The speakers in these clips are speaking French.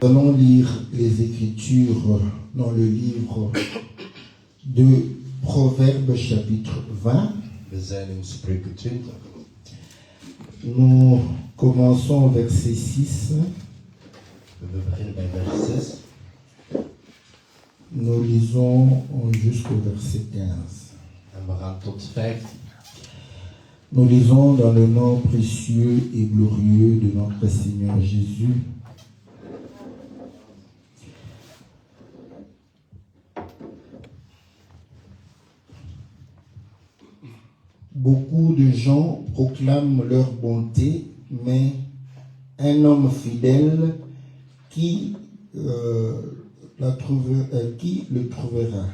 Nous allons lire les Écritures dans le livre de Proverbes chapitre 20. We zijn in Spreuken 20. Nous commençons au verset 6. We beginnen bij vers 6. Nous lisons jusqu'au verset 15. En we gaan tot 15. Nous lisons dans le nom précieux et glorieux de notre Seigneur Jésus. Beaucoup de gens proclament leur bonté, mais un homme fidèle qui le trouvera.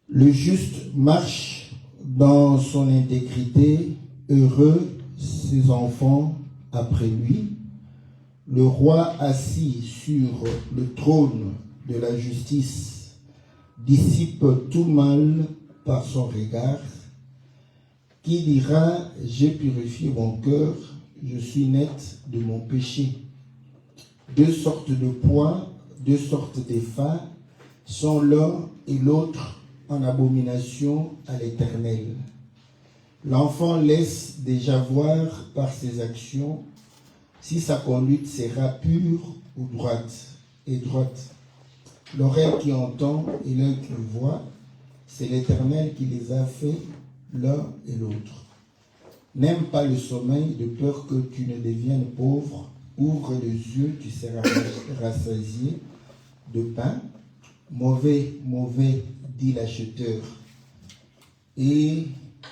Le juste marche dans son intégrité, heureux ses enfants après lui. Le roi assis sur le trône de la justice dissipe tout mal par son regard. Qui dira, j'ai purifié mon cœur, je suis net de mon péché. Deux sortes de poids, deux sortes d'effats sont l'un et l'autre en abomination à l'Éternel. L'enfant laisse déjà voir par ses actions si sa conduite sera pure ou droite. L'oreille qui entend et l'œil qui voit, c'est l'Éternel qui les a fait l'un et l'autre. N'aime pas le sommeil de peur que tu ne deviennes pauvre. Ouvre les yeux, tu seras rassasié de pain. Mauvais, mauvais, dit l'acheteur. Et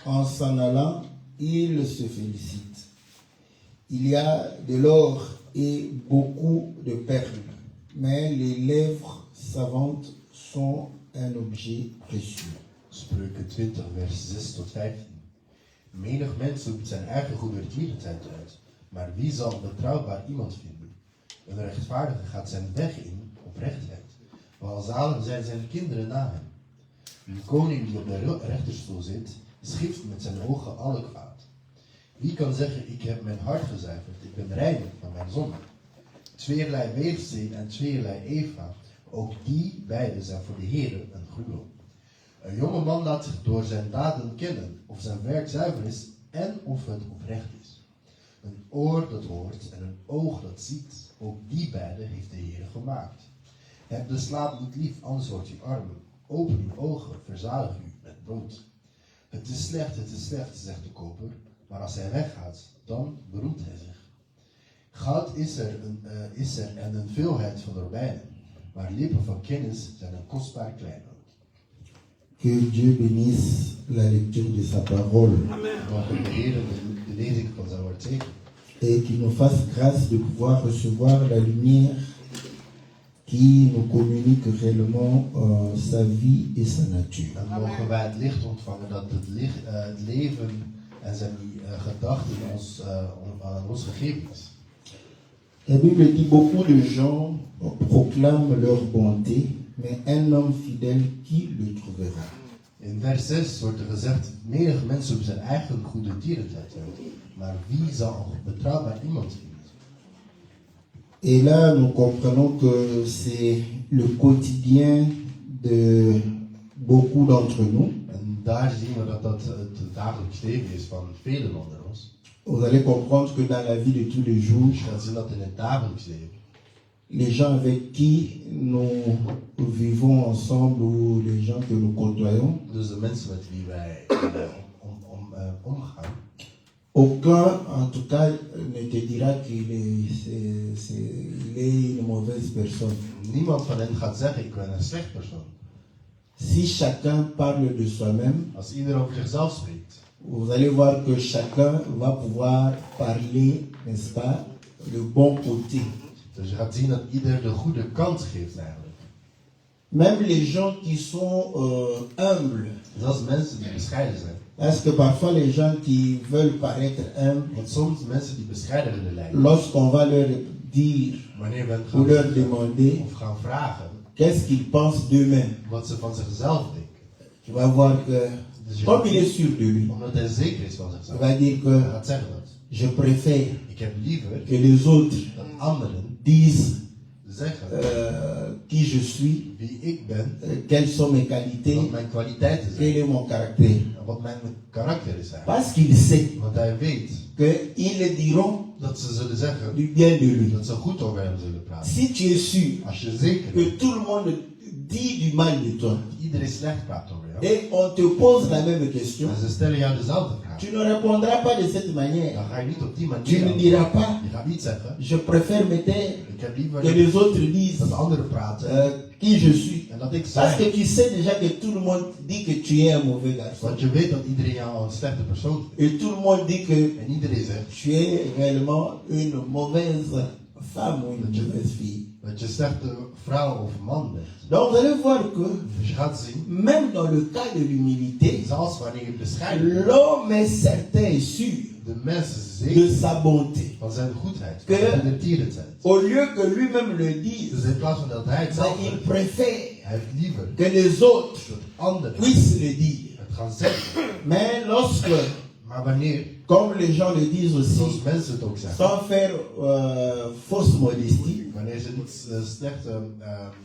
en s'en allant, il se félicite. Il y a de l'or et beaucoup de perles, mais les lèvres savantes sont un objet précieux. Spreuken 20, vers 6 tot 15. Menig mens zoekt zijn eigen goedertierenheid uit, maar wie zal betrouwbaar iemand vinden? Een rechtvaardige gaat zijn weg in oprechtheid, welzalig zijn zijn kinderen na hem. Een koning die op de rechterstoel zit, schift met zijn ogen alle kwaad. Wie kan zeggen, ik heb mijn hart gezuiverd, ik ben rein van mijn zonde? Tweeërlei weefsteen en tweeërlei Eva, ook die beide zijn voor de Heere een gruwel. Een jonge man laat zich door zijn daden kennen, of zijn werk zuiver is en of het oprecht is. Een oor dat hoort en een oog dat ziet, ook die beide heeft de Heer gemaakt. Heb de slaap niet lief, anders wordt u arm. Open uw ogen, verzadig u met brood. Het is slecht, zegt de koper, maar als hij weggaat, dan beroemt hij zich. Goud is er en een veelheid van robijnen, maar lippen van kennis zijn een kostbaar kleinood. Que Dieu bénisse la lecture de sa parole. Et qu'il nous fasse grâce de pouvoir recevoir la lumière qui nous communique réellement sa vie et sa nature. Dan mogen wij het licht ontvangen dat het leven en zijn gedachten aan ons gegeven is. La Bible dit beaucoup de gens proclament leur bonté, mais un homme fidèle qui le trouvera. In vers 6 wordt er gezegd, menig mens op zijn eigen goede dierentijd uit, maar wie zal betrouwbaar iemand vinden? Et là, nous comprenons que c'est le quotidien de beaucoup d'entre nous. En daar zien we dat dat het dagelijks leven is van velen onder ons. Vous allez comprendre que dans la vie de tous les jours, Je gaat zien dat in het dagelijks leven les gens avec qui nous vivons ensemble ou les gens que nous côtoyons, dus de mensen met wie wij omgaan, aucun en tout cas ne te dira qu'il est une mauvaise personne. niemand van hen gaat zeggen, ik ben een slecht persoon. Si chacun parle de soi-même, Als ieder over zichzelf spreekt, vous allez voir que chacun va pouvoir parler, n'est-ce pas, le bon côté. dus je gaat zien dat ieder de goede kant geeft eigenlijk. Même les gens qui sont humbles, Zelfs mensen die bescheiden zijn. parce que parfois les gens qui veulent paraître humbles, Want soms mensen die bescheiden willen lijken, lorsqu'on va leur dire wanneer we ou leur gaan demander of gaan vragen qu'est-ce qu'ils pensent d'eux-mêmes, wat ze van zichzelf denken. tu vas voir que, Dus je comme gaat il est zien, sûr de lui, omdat hij zeker is van il zichzelf, va dire hij que gaat zeggen dat. je préfère Ik heb liever que les autres dat anderen disent zeggen qui je suis, wie ik ben, quelles sont mes qualités, wat mijn kwaliteiten quel zijn, est mon caractère. en wat mijn karakter is eigenlijk. Parce qu'il sait Want hij weet qu'ils diront dat ze zullen zeggen du bien de lui. dat ze goed over hem zullen praten. Si tu es sûr Als je zeker que bent tout le monde dit du mal de toi dat iedereen slecht praat over jou, et on te pose la même question, en ze stellen jou dezelfde vraag, tu ne répondras pas de cette manière. dan ga je niet op die Tu manier ne antwoorden. diras pas, Je gaat niet zeggen, je préfère me taire, ik heb liever que les autres disent dat de anderen praten qui je suis. en dat ik Parce zei. que tu sais déjà que tout le monde dit que tu es un mauvais garçon. Want je weet dat iedereen jou een slechte persoon vindt. Et tout le monde dit que En iedereen zegt tu es réellement une mauvaise femme ou une mauvaise fille. dat je een slechte vrouw of man bent. Donc vous allez voir que Dus je gaat zien, même dans le cas de l'humilité, zelfs wanneer je bescheiden bent, l'homme est certain et sûr de mensen de zeker sa bonté. van zijn goedheid, Que- van zijn dierenheid. Au lieu que lui-même le dise, Dus in plaats van dat hij het mais zelf il doet, préfère hij heeft liever que les autres dat anderen puissent le dire. het gaan zeggen. Mais lorsque, Maar wanneer, comme les gens le disent zoals aussi, mensen het ook zeggen, sans faire fausse modestie, wanneer ze niet slechte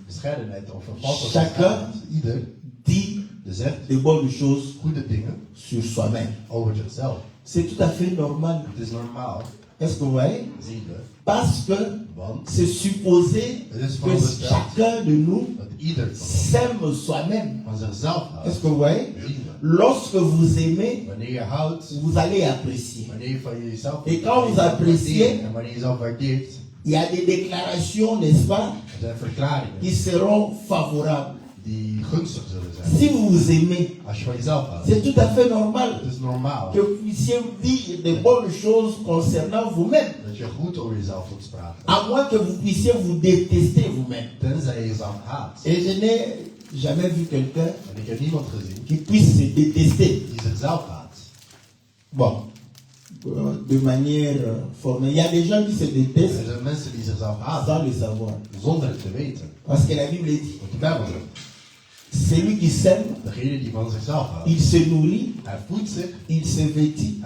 bescheidenheid of een valse Chacun bescheidenheid, ieder dit zegt de bonnes choses goede dingen sur soi-même. over zichzelf. C'est tout à fait normal. Het is normaal, Est-ce que vous voyez? zien we, Parce que want c'est supposé het is que verondersteld chacun de nous dat ieder van ons s'aime soi-même. van zichzelf Est-ce houdt. que vous voyez? Zien we. Lorsque vous aimez, Wanneer je houdt, vous allez apprécier. wanneer je van jezelf Et quand vous appréciez, en wanneer je jezelf waardeert, il y a des déclarations, n'est-ce pas, er zijn verklaringen qui seront favorables. die gunstig zullen zijn. Si vous vous aimez, Als je van jezelf houdt. c'est tout à fait normal Het is normaal que vous puissiez dire de bonnes choses concernant vous-même. dat je goed over jezelf moet praten. À moins que vous puissiez vous détester vous-même. Tenzij je jezelf haat. Et je n'ai jamais vu quelqu'un En ik heb niemand gezien qui puisse se détester. die zichzelf haat. Bon, de manière formelle. Il y a des gens qui se Er détestent zijn mensen die zichzelf haten sans le savoir. zonder het te weten. Parce que la Bible dit, Want de Bijbel zegt, celui qui sème, degene die van zichzelf houdt, il se nourrit, hij voedt zich, il se vêtit,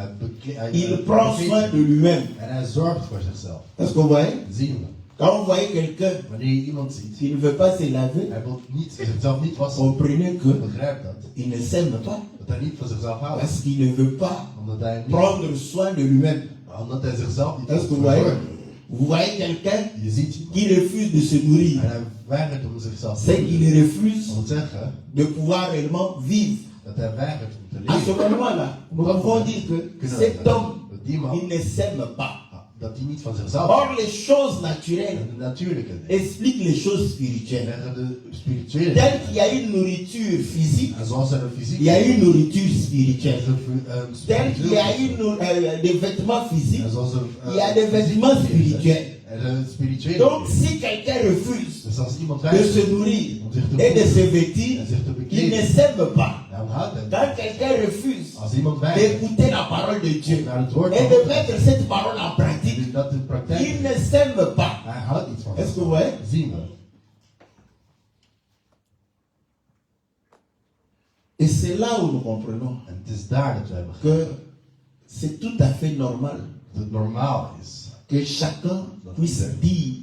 hij il prend soin de lui-même. en hij zorgt voor zichzelf. Est-ce que vous voyez? Zien we. Quand vous voyez quelqu'un Wanneer je iemand ziet, qui ne veut pas se laver, hij wil zichzelf niet wassen, comprenez que begrijp dat. il ne s'aime pas. Dat hij niet van zichzelf houdt. Parce qu'il ne veut pas Omdat hij niet, prendre soin de lui-même. omdat hij zichzelf niet Est-ce que vous voyez? verzorgt. Vous voyez quelqu'un Je ziet iemand qui refuse de se nourrir. en hij weigert om zichzelf te C'est voeden. qu'il refuse Dat wil zeggen de pouvoir réellement vivre. dat hij weigert om te À ce leven. moment-là, nous pouvons dire que cet homme, Dat die man, il ne s'aime pas. dat hij niet van zichzelf Or, houdt. les choses naturelles En de natuurlijke dingen. expliquent les choses spirituelles. Leggen de spirituele Tel dingen. qu'il y a une nourriture physique, En zoals er een fysiek il y a une nourriture is, spirituelle. Tel qu'il y a des vêtements physiques, en zoals er il y a des vêtements spirituels. Er zijn spirituele Donc, dingen. si quelqu'un refuse Dus als iemand de weigert se nourrir om zich te et de se voeden vêtir, en zich te il ne bekleden, s'aime pas. dan houdt hij Quand het. quelqu'un refuse Als iemand weigert d'écouter la parole de Dieu naar het woord et van de God mettre cette parole en pratique, en dat in il praktijk, ne s'aime pas. hij houdt iets van Est-ce que vous zichzelf. voyez? Zien we. Et c'est là où nous comprenons En het is daar dat wij begrijpen que c'est tout à fait normal dat het normaal is que chacun puisse dire,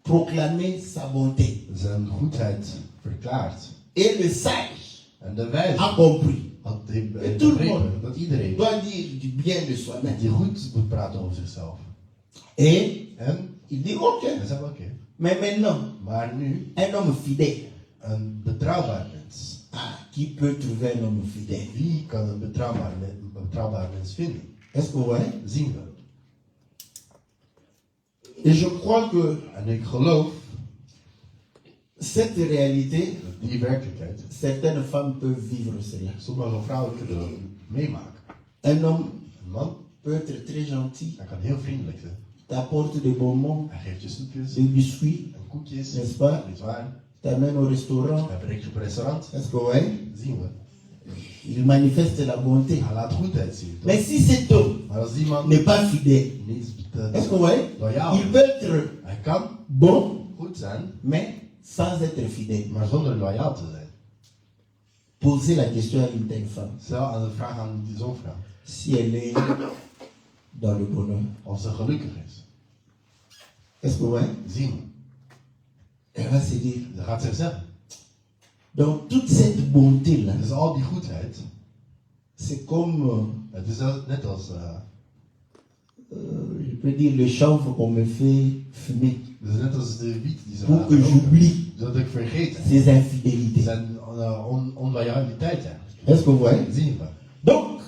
proclamer sa bonté. dat zijn goedheid verklaart. Et le sage En de wijze a compris. had Et tout le monde begrepen dat iedereen doit dire du bien de soi-même. die goed moet praten over zichzelf. Et En il dit, ok, dan zeggen we oké. mais maintenant, Maar nu, un homme fidèle. een betrouwbaar mens. Ah, qui peut trouver un homme fidèle? Wie kan een betrouwbaar mens vinden? Est-ce que vous voyez? Zien we. Et je crois que En ik geloof cette réalité, dat die werkelijkheid certaines femmes peuvent vivre cela. sommige vrouwen kunnen meemaken. Un homme Een man, peut être très gentil, hij kan heel vriendelijk zijn. t'apporte des bonbons, Hij geeft je snoepjes des biscuits, en koekjes, n'est-ce pas? niet waar. T'amène au restaurant. Hij brengt je op een restaurant. Est-ce que vous voyez? Zien we. Il manifeste la bonté. Hij laat goedheid zien. toch? Mais si cet homme Maar als die man n'est pas fidèle, niet est-ce que vous voyez? loyaal Il is, peut être hij kan bon, goed zijn, mais sans être fidèle. maar zonder loyaal te zijn. Posez la question à une telle femme. Stel aan de vraag aan zo'n vrouw. Si elle est dans le bonheur. Als ze gelukkig is. Est-ce que vous voyez? zien. Elle va se dire, Dan gaat ze zeggen. dans toute cette bonté-là, Dus al die goedheid. c'est comme, Het is net als. je peux dire, le chanvre qu'on me fait fumer Het is net als de wiet die ze pour laten que roken. j'oublie Zodat ik vergeet. ces Het infidélités. zijn onloyaliteiten. Est-ce que vous voyez? Zien we. Donc,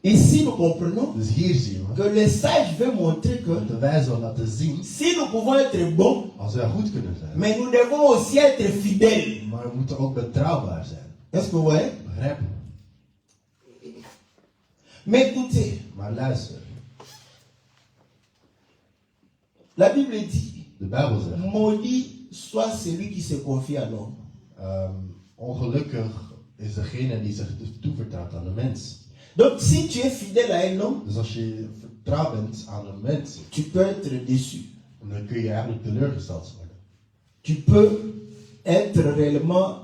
ici nous comprenons Dus hier zien we. que le sage veut montrer que Dat de wijze wil laten zien. si nous pouvons être bons, Als wij goed kunnen zijn. mais nous devons aussi être fidèles. Maar we moeten ook betrouwbaar zijn. Est-ce que vous voyez? Begrijpen? Mais écoutez, Maar luister. la Bible dit, De Bijbel zegt. maudit soit celui qui se confie à l'homme. Ongelukkig is degene die zich toevertrouwt aan de mens. Donc si tu es fidèle à un homme, Dus als je vertrouwd bent aan een mens, tu peux être déçu. dan kun je eigenlijk teleurgesteld worden. Tu peux être réellement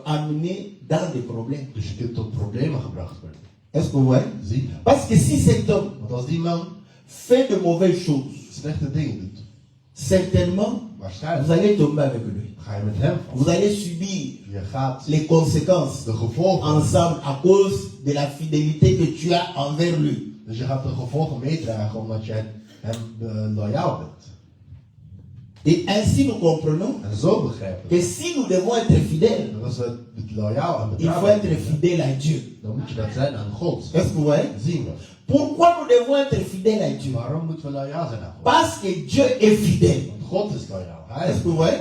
amené dans des problèmes. Dus je kunt tot problemen gebracht worden. Est-ce que vous voyez? Zie je? Parce que si cet homme Want als die man fait de mauvaises choses, slechte dingen doet, certainement, vous waarschijnlijk allez tomber avec lui. ga je met hem vallen. Vous allez subir Je gaat les conséquences de gevolgen, ensemble à cause de la fidélité que tu as envers lui. dus je gaat de gevolgen meedragen omdat je hem loyaal bent. Et ainsi nous comprenons En zo begrijpen que we. si nous devons être fidèles, Dat als we loyaal en il faut betrouwbaar être zijn, fidèle à Dieu. dan moet je dat zijn aan God. Est-ce que vous voyez? Zien we. Pourquoi nous devons être fidèles à Dieu? Waarom moeten we loyaal zijn aan God? Parce que Dieu est fidèle. Want God is loyaal. Hij Est-ce is que vous voyez?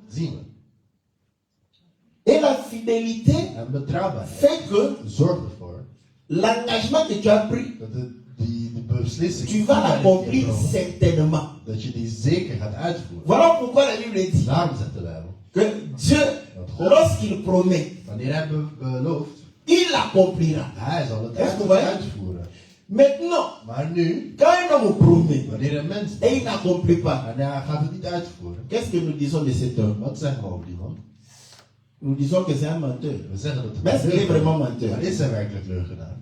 zien we. Et la fidélité En betrouwbaarheid fait que zorgt ervoor l'engagement que tu as pris, dat die beslissing tu vas l'accomplir die je hebt genomen, certainement. dat je die zeker gaat uitvoeren. Voilà pourquoi la Bible dit Daarom zegt de Bijbel. que Dieu, lorsqu'il promet, Wanneer hij belooft, il l'accomplira. hij zal het Est-ce que vous voyez? uitvoeren. Maintenant, Maar nu, quand un homme promet wanneer een mens et il n'accomplit pas, en hij gaat het niet uitvoeren, qu'est-ce que nous disons de cet homme? wat zeggen we over die man? Nous disons que c'est un menteur. We zeggen dat Mais est-ce qu'il est het vraiment menteur? maar is hij werkelijk leugenaar?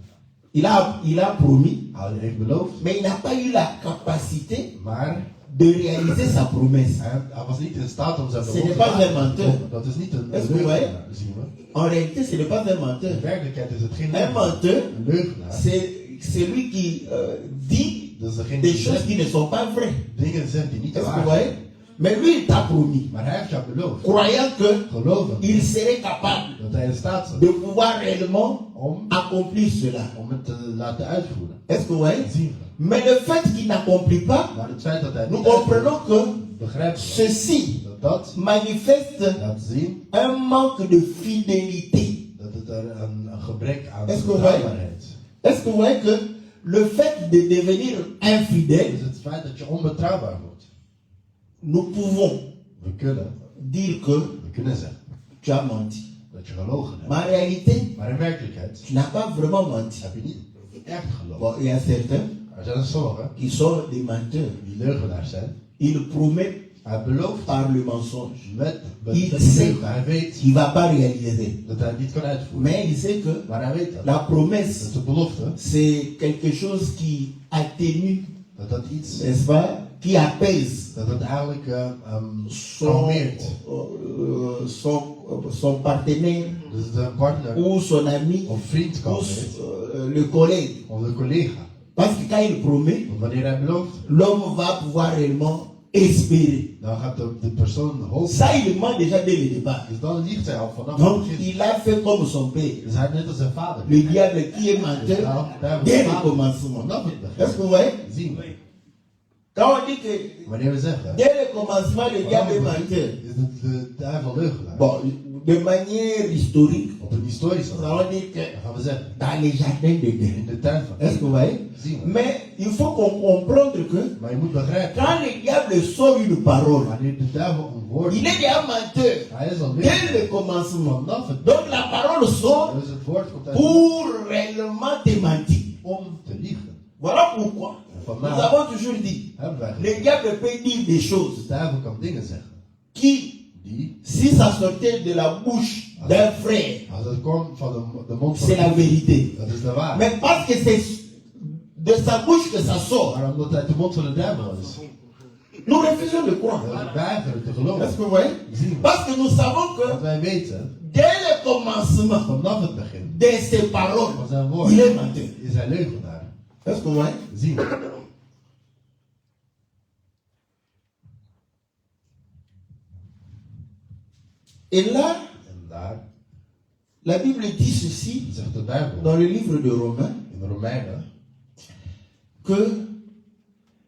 Il a promis, Hij heeft beloofd, mais il n'a pas eu la capacité maar de réaliser sa promesse. hij was niet in staat om zijn Ce belofte n'est te pas un menteur. maken. Dat is niet een Est-ce que vous voyez? leugenaar, zien we. En réalité, ce n'est pas un menteur. In werkelijkheid is het geen Un menteur, Een leugenaar. c'est celui qui dit Dat is degene des die choses zegt qui ne sont pas vraies. dingen zegt die niet Est-ce que waar vous zijn. voyez? Mais lui, il t'a promis, Maar hij heeft jou beloofd. croyant que Geloven il serait capable dat hij in staat de is pouvoir réellement om accomplir cela. het te laten uitvoeren. Est-ce que vous voyez? Zien we. Mais le fait qu'il n'accomplit pas, Maar het feit dat hij nous niet uitvoert, comprenons que begrijpen we ceci dat manifeste laat zien un manque de fidélité. dat het er een gebrek aan Est-ce que vous betrouwbaarheid is. Est-ce que vous voyez que le fait de devenir infidèle, Dus het feit dat je onbetrouwbaar wordt. nous pouvons We dire que kunnen zeggen tu as menti. dat je gelogen hebt. Mais en réalité, Maar in werkelijkheid tu n'as pas vraiment menti. heb je niet echt gelogen. Bon, il y a certains Er zijn sommigen qui sont des menteurs. die leugenaars zijn. Ils promettent Hij belooft par le mensonge. met Il met sait leugen. Hij weet qu'il ne va pas réaliser. dat hij het niet kan uitvoeren. Mais il sait que Maar hij weet dat. la Dat promesse, de belofte, c'est quelque chose qui atténue, dat iets, n'est-ce pas, qui apaise dat het eigenlijk son, kalmeert. son partenaire Dus de partner ou son ami of vriend ou kalmeert, le collègue. of de collega. Parce que quand il promet, Want wanneer hij belooft, l'homme va pouvoir réellement espérer. dan gaat de persoon hopen. Ça, il ment déjà dès le départ. Dus dan liegt hij al vanaf het Donc, begin. il a fait comme son père. Dus hij heeft net als zijn vader. Le diable qui est menteur dès le commencement. Est-ce que vous voyez? Zien we. Quand on dit que Wanneer we zeggen, dès le commencement, le diable est menteur. is de duivel leugenaar. Bon, de manière historique, Op een historische nous manier. allons dire que Dan gaan we zeggen, dans les jardins de in Dieu. de tuin van Est-ce que vous voyez? zien we. Mais il faut qu'on comprenne que Maar je moet begrijpen, quand le diable sort une parole, wanneer de duivel een woord il est déjà menteur hij is al dès leugenaar. le commencement. Vanaf het Donc la parole sort dus het woord komt uit pour réellement te mentir. om te liegen. Voilà pourquoi En nous vandaag avons toujours dit, hebben wij le gezegd, diable peut dire des choses de duivel kan dingen zeggen qui, die, si ça sortait de la bouche d'un frère, als het komt van de mond van c'est la vérité. dat is de waarheid. Mais parce que c'est de sa bouche que ça sort, Maar omdat het uit de mond van de duivel is, Nous refusons de croire. We weigeren te Est-ce geloven. que vous voyez? Zien we. Parce que nous savons Want que wij weten, dès le commencement vanaf het begin de ces paroles, van zijn woord, il est menteur. is hij leugenaar. Est-ce que vous voyez? Zien we. Et là, En daar la Bible dit ceci zegt de Bijbel dans le livre de Romains, in de Romeinen que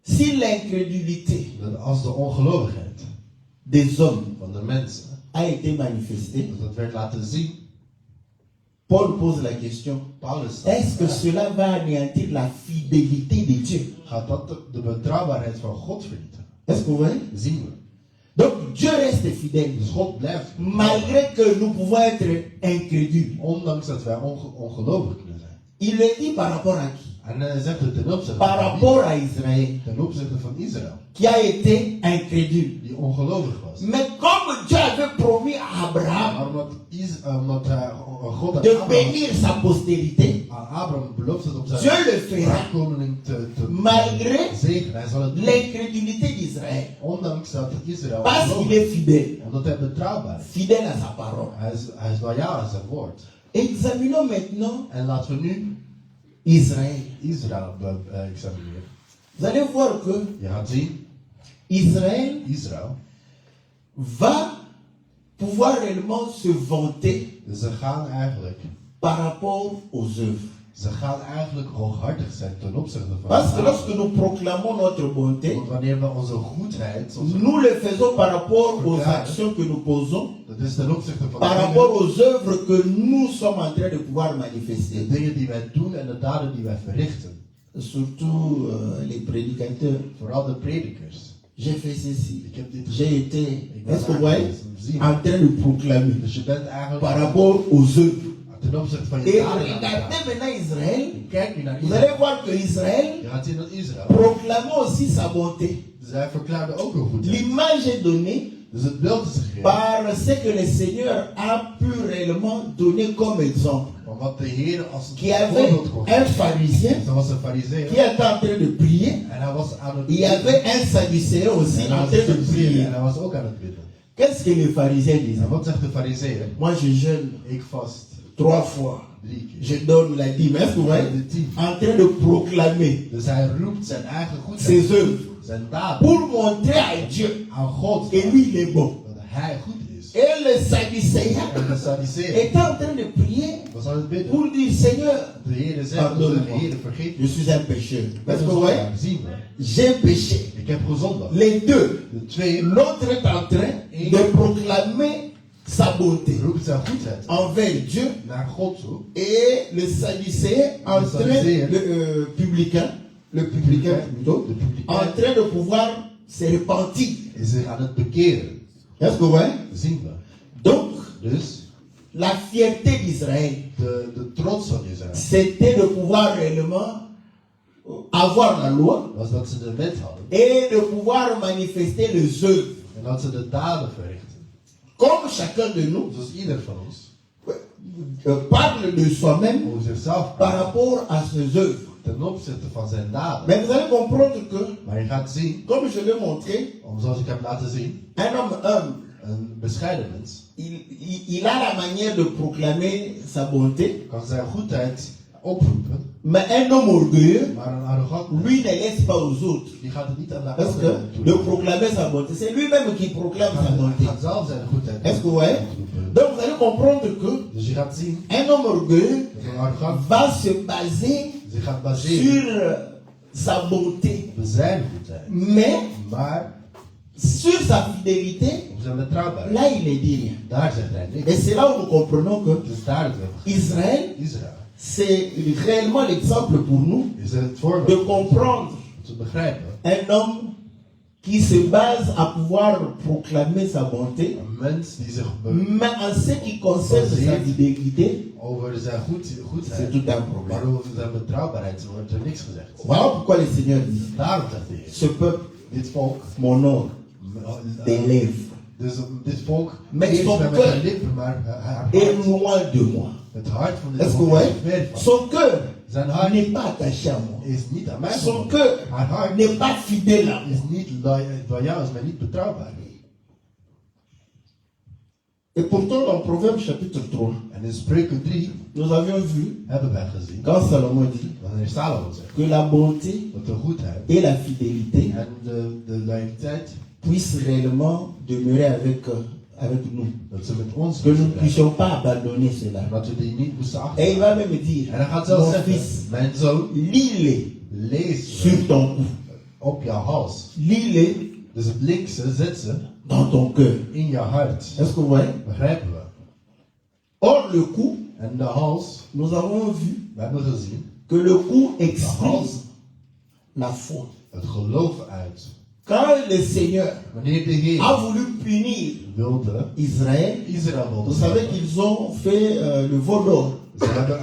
si l'incrédulité dat als de ongelovigheid des hommes van de mensen, a été manifestée, dat werd laten zien, Paul pose la question, Paulus stelt est-ce que de vraag, cela va anéantir la fidélité de Dieu? gaat dat de betrouwbaarheid van God vernietigen? Est-ce que vous voyez? Zien we. Donc Dieu reste fidèle, Dus God blijft malgré que nous pouvons être incrédules. ondanks dat wij ongelovig kunnen zijn. Il le dit par rapport à qui? En hij zegt het ten opzichte Par van rapport à Israël, wie? Ten opzichte van Israël, qui a été incrédule. die ongelovig was. Mais comme Dieu avait promis à Abraham Maar omdat God aan de Abraham, bénir sa postérité, aan Abraham belooft het om zijn Dieu le fera, nakomeling te malgré zegenen. Hij zal het doen. l'incrédulité d'Israël. Ondanks dat Israël Parce qu'il ongelovig est fidèle, is. Omdat hij betrouwbaar is. fidèle à sa parole. Hij is loyaal aan zijn woord. Examinons maintenant En laten we nu Israël. Israël examineren. Vous allez voir que Je gaat zien, Israël va pouvoir réellement se vanter ze gaan eigenlijk par rapport aux œuvres. Ze gaan eigenlijk hooghartig zijn ten opzichte van Parce que de lorsque nous proclamons notre bonté, Want wanneer we onze goedheid, nous le faisons par rapport aux actions que nous posons, dat is ten opzichte van par de rapport aux œuvres que nous sommes en train de pouvoir manifester. dingen die wij doen en de daden die wij verrichten. Surtout les prédicateurs. Vooral de predikers. J'ai fait ceci. Ik heb dit J'ai été, est-ce que vous voyez, gezien. en train de proclamer Dus je bent eigenlijk par rapport aux œuvres. ten opzichte van je Et daden. regardez maintenant Israël. Kijk nu naar Vous allez Israël. voir que Israël Je gaat zien dat Israël. proclamait aussi sa bonté. Zij verklaarde ook een goedheid. L'image est donnée Dus het beeld is gegeven. par ce que le Seigneur a pu réellement donner comme exemple. Van wat de Heer als Qui een avait voorbeeld kon un geven. pharisien Dus dat was een fariseer. qui était en train de prier. En hij was aan het Il y avait un sadducéen aussi En en hij was train de een Sadduceer prier. en hij was ook aan het bidden. Qu'est-ce que le pharisien disait? En wat zegt de fariseer? Moi je jeûne Ik vast 3 fois. 3 keer. Je donne la dîme. Est-ce que vous voyez? De 10. En train de proclamer Dus hij roept zijn eigen goedheid, ses œuvres zijn daden pour montrer à Dieu aan God que lui il est bon. dat hij goed is. Et le sadducéen En de Sadduceer était en train de prier was aan het bidden. pour dire Seigneur, De Heer zegt, Pardonne-moi. Heer vergeet je me. suis un pécheur. Dat Est-ce is que vous voyez? zien we. J'ai péché. Ik heb gezondigd. Les deux. De twee L'autre est en train de proclamer sa bonté roept zijn goedheid envers Dieu naar God toe. et le sadducéen en Le train Sadducéen. le publicain plutôt, De publicain. en train de pouvoir se repentir. En zich aan het bekeren. Est-ce que vous voyez? Zien we. Donc, Dus la fierté d'Israël, de trots van Israël c'était de pouvoir réellement avoir la loi was dat ze de wet hadden. et de pouvoir manifester les œuvres. En dat ze de daden verrichten. Comme chacun de nous Zoals ieder van ons parle de soi-même over zichzelf par praat. rapport à ses œuvres. Ten opzichte van zijn daden. Mais vous allez comprendre que, Maar je gaat zien, comme je l'ai montré, zoals ik heb laten zien, un homme humble, een bescheiden mens il a la manière de proclamer sa bonté, kan zijn goedheid oproepen, mais un homme orgueilleux, maar een arrogant mens, lui ne laisse pas aux autres. die gaat het niet aan de Parce que anderen de toe. proclamer sa bonté, c'est lui-même qui proclame sa Hij bonté. gaat zelf zijn goedheid Est-ce que vous voyez? oproepen. Donc vous allez comprendre que Dus je gaat zien un homme orgueilleux dat een arrogant va se baser zich gaat baseren sur sa bonté, op zijn goedheid, mais maar sur sa fidélité, op zijn betrouwbaarheid. là il ne dit rien. Daar zegt hij niks. Et c'est là où nous comprenons que Dus daar het wel. Israël, Israël c'est réellement l'exemple pour nous is het de voorbeeld comprendre om te begrijpen. un homme qui se base à pouvoir proclamer sa bonté, Een mens die zich mais en ce qui concerne sa fidélité, over zijn c'est goedheid, tout un maar problème. over zijn betrouwbaarheid wordt er niks gezegd. Voilà pourquoi le Seigneur dit, Daarom zegt de Heer, ce peuple dit volk, m'honore des lèvres dus dit volk, Met eerst son met cœur zijn lippen, maar haar et hart, loin de moi. het hart van dit Est-ce que vous volk voyez? is ver van. Son cœur Zijn hart n'est pas attaché à moi. is niet aan mij Son verbonden. cœur Haar hart n'est pas fidèle à moi. is niet loyaal, is mij niet betrouwbaar. Et pourtant, dans Proverbe chapitre 3, En in Spreuken 3 nous avions vu, hebben wij gezien, quand Salomon dit wanneer Salomo zegt, que la bonté dat de goedheid et la fidélité en de loyaliteit, puissent réellement demeurer avec nous. dat ze met ons Que nous ne moesten blijven. puissions pas abandonner cela. En dat we die niet moesten Et il va achterlaten. même dire, En hij gaat zelfs mon zeggen, fils, mijn zoon, lis-les lees sur ton cou. op jouw hals. Lis-les Dus het linkse zet ze dans ton cœur. in jouw hart. Est-ce que vous voyez? Begrijpen we? Or, le cou, En de hals, nous avons vu we hebben gezien, que le cou de exprime hals la foi. het geloof uit. Quand le Seigneur Wanneer de Heer a voulu punir wilde, Israël, Israël vous wilde savez straffen. qu'ils ont fait le veau d'or. Ze hebben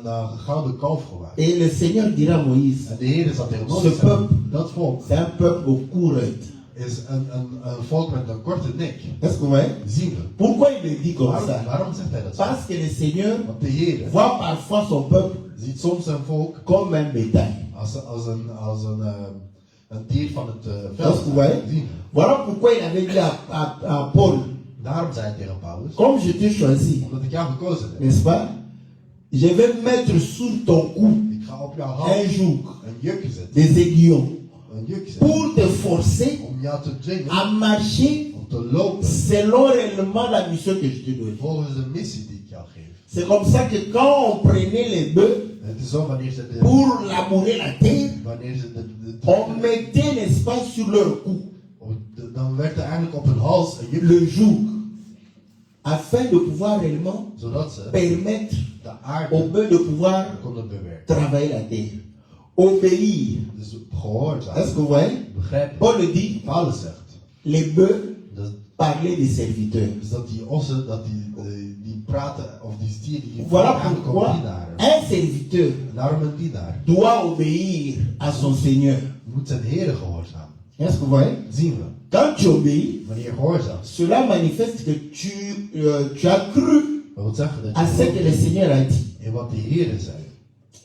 een gouden kalf gemaakt. Et le Seigneur dira à Moïse, En de Heer zat tegen Ce Mozes, peuple. dat volk c'est un peuple au cou raide. is een volk met een korte nek. Est-ce que vous voyez? Zien we. Pourquoi il le dit comme Waarom, ça? waarom zegt hij dat zo? Parce que le Seigneur Want de Heer voit parfois son peuple ziet soms zijn volk comme un bétail. als een dier van het Est-ce veld. que vous voyez? Zien we. Voilà pourquoi il avait dit à Paul, Daarom zei hij tegen Paulus, comme je t'ai choisi, omdat ik jou gekozen heb. n'est-ce pas? Je vais mettre sur ton cou Ik ga op jouw un hand joug, een juk zetten. des aiguillons, Een juk zetten. pour te forcer Om jou te dwingen à marcher om te lopen selon réellement la mission que je te donne. volgens de missie die ik jou geef. C'est comme ça que quand on prenait les bœufs Het is zo wanneer ze pour labourer la terre, wanneer ze on mettait, n'est-ce pas, sur leur cou dan werd er eigenlijk op hun hals een juk, le joug, afin de pouvoir réellement zodat ze permettre de aux aarde bœufs de pouvoir konden bewerken. travailler la terre, obéir. Dus gehoorzaam. Est-ce que vous voyez? Begrijpen. Paul le dit, Paulus zegt les bœufs dat, parlaient des serviteurs. dus dat die ossen, dat die praten, of die stieren, die Voilà eigenlijk pourquoi om dienaren. un serviteur En daarom een dienaar doit obéir à son Seigneur. moet zijn Heer gehoorzaam. Est-ce que vous voyez? Zien we. Quand tu obéis, Wanneer je gehoorzaam, cela manifeste que tu as cru dat wil zeggen dat à ce que le je Seigneur a dit. in wat de Heer zei.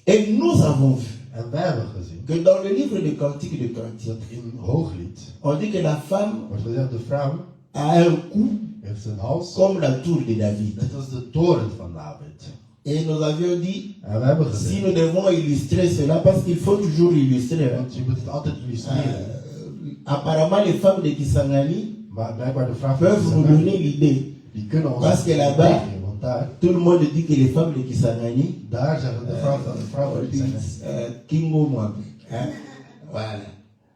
Et nous avons vu En wij hebben gezien que dans le livre de Cantiques de Cantiques, dat in Hooglied on dit que la femme wordt gezegd, de vrouw a un cou heeft een hals comme la tour de David. net als de toren van David. Et nous avions dit, En we hebben si gezien, nous devons illustrer cela, parce qu'il faut toujours illustrer. Hein. want je moet het altijd illustreren. Apparemment, les femmes de Kisangani Maar blijkbaar de vrouw van peuvent nous Israël, donner l'idée. die kunnen ons Parce que là-bas, meegeven, want tout le monde dit que les femmes de Kisangani, daar zeggen de vrouw van Kingo Mwabe. Hein? Voilà.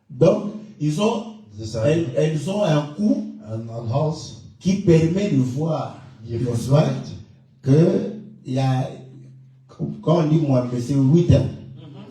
Donc, Dus elles ont un cou een hals qui permet de voir, die n'est-ce ervoor pas, zorgt que il y a, quand on dit Mwabe, c'est 8 ans.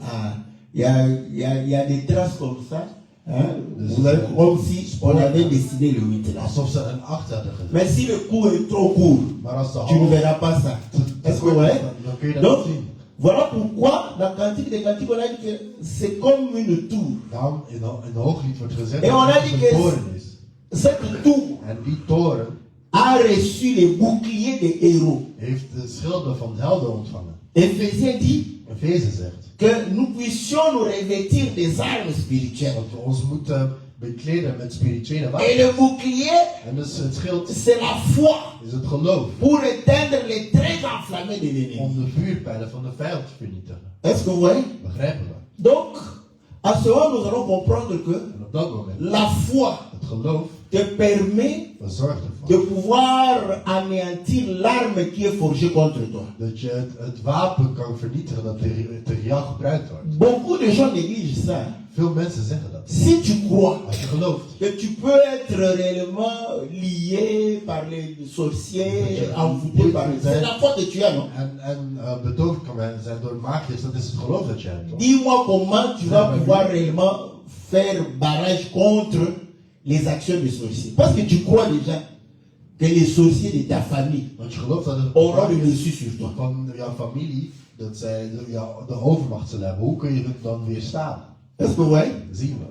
Ah, il y a des traces comme ça. Hein? Vous avez, comme si on avait décidé le 8 là. alsof ze een 8 hadden gedaan. Mais si le cou est trop court, Maar als de tu ne hals verras pas ça. Est-ce que vous voyez? dan kun je dat Donc, niet zien. voilà pourquoi dans Cantique des Cantiques, on a dit que c'est comme une tour. Daarom in Hooglied wordt gezegd En dat on a het dit een que toren is. cette tour En die toren a reçu les boucliers des héros. heeft de schilden van helden ontvangen. Éphésiens dit Efeze zegt que nous puissions nous revêtir des armes spirituelles. dat we ons moeten bekleden met spirituele Et wapens. le bouclier, En dus het schild c'est la foi is het geloof pour éteindre les traits enflammés de l'ennemi. om de vuurpijlen van de vijand te vernietigen. Est-ce que vous voyez? Begrijpen we? Donc, à ce moment, nous allons comprendre que En op dat moment, la foi het geloof te permet zorgt de ervoor pouvoir anéantir l'arme qui est forgée contre toi. dat je het wapen kan vernietigen dat tegen jou gebruikt wordt. Beaucoup de gens négligent ça. Veel mensen zeggen dat. Si tu crois Als je gelooft que tu peux être réellement lié par les sorciers, envoûté par les... C'est la foi que tu as, non? en betoverd kan zijn door magiërs, dat is het geloof dat je hebt. Toch? Dis-moi comment tu vas pouvoir réellement faire barrage contre les actions des sorciers. Parce que tu crois déjà que les sorciers de ta famille Want je gelooft dat het auront le dessus sur toi. van jouw familie, dat zij de overmacht zullen hebben. Hoe kun je het dan weerstaan? Est-ce que vous voyez? Zien we.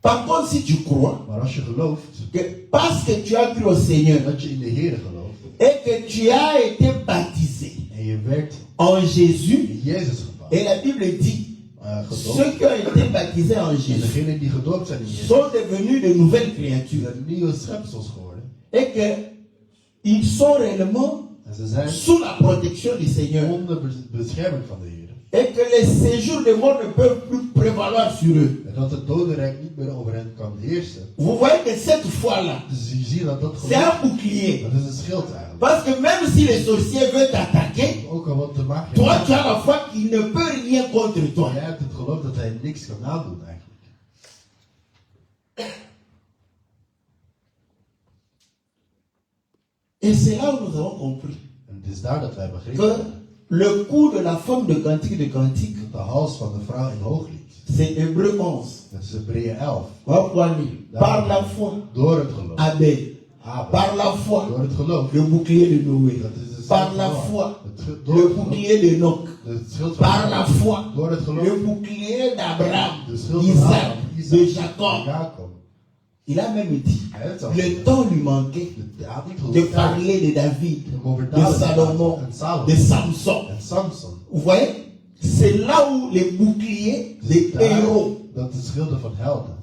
Par contre, si tu crois Maar als je gelooft que parce que tu as cru au Seigneur dat je in de Heer gelooft et que tu as été baptisé, en En je werd en Jésus. in Jezus gebaat. Et la Bible dit, Gedoopt. ceux qui ont été baptisés en En Jésus degenen die gedoopt zijn in Jezus, sont devenus de nouvelles die créatures. zijn nieuwe schepsels geworden. Et qu'ils sont réellement En ze zijn sous la protection du Seigneur. onder bescherming van de Heer. Et que les séjours de mort ne peuvent plus prévaloir sur eux. En dat het dodenrijk niet meer over hen kan heersen. Vous voyez que cette foi-là, Dus je ziet dat dat c'est geloof, un bouclier. dat is een schild eigenlijk. Parce que même si les sorciers veulent t'attaquer, Ook al wat te maken toi heeft. tu as la foi qu'il ne peut rien contre toi. Jij hebt het geloof dat hij niks kan aandoen eigenlijk. Et c'est là où nous avons compris En het is daar dat wij que begrepen le coup de la femme de Cantique, dat de hals van de vrouw in Hooglied. c'est Hébreu 11. Dat is Hebreeën 11. On va pouvoir lire. Par la foi, Door het geloof. Abel. Abel. Par la foi, Door het geloof. le bouclier de Noé. Dat is de Par schild la van foi, Noach. Door le het geloof. bouclier de Enoch. Het schild van Par la Noach. foi, Door het geloof. le bouclier d'Abraham, De schild van d'Isaac, Abraham, de Isaac, Jacob. Jacob. Il a même dit, Hij heeft zelfs le gezegd, temps lui manquait hij had niet de genoeg tijd parler de David, om over de David te Salomon, praten. En Salomo. de Samson. En Samson. Vous voyez, c'est là où les boucliers des Daar- héros, Dat is schilder van helden.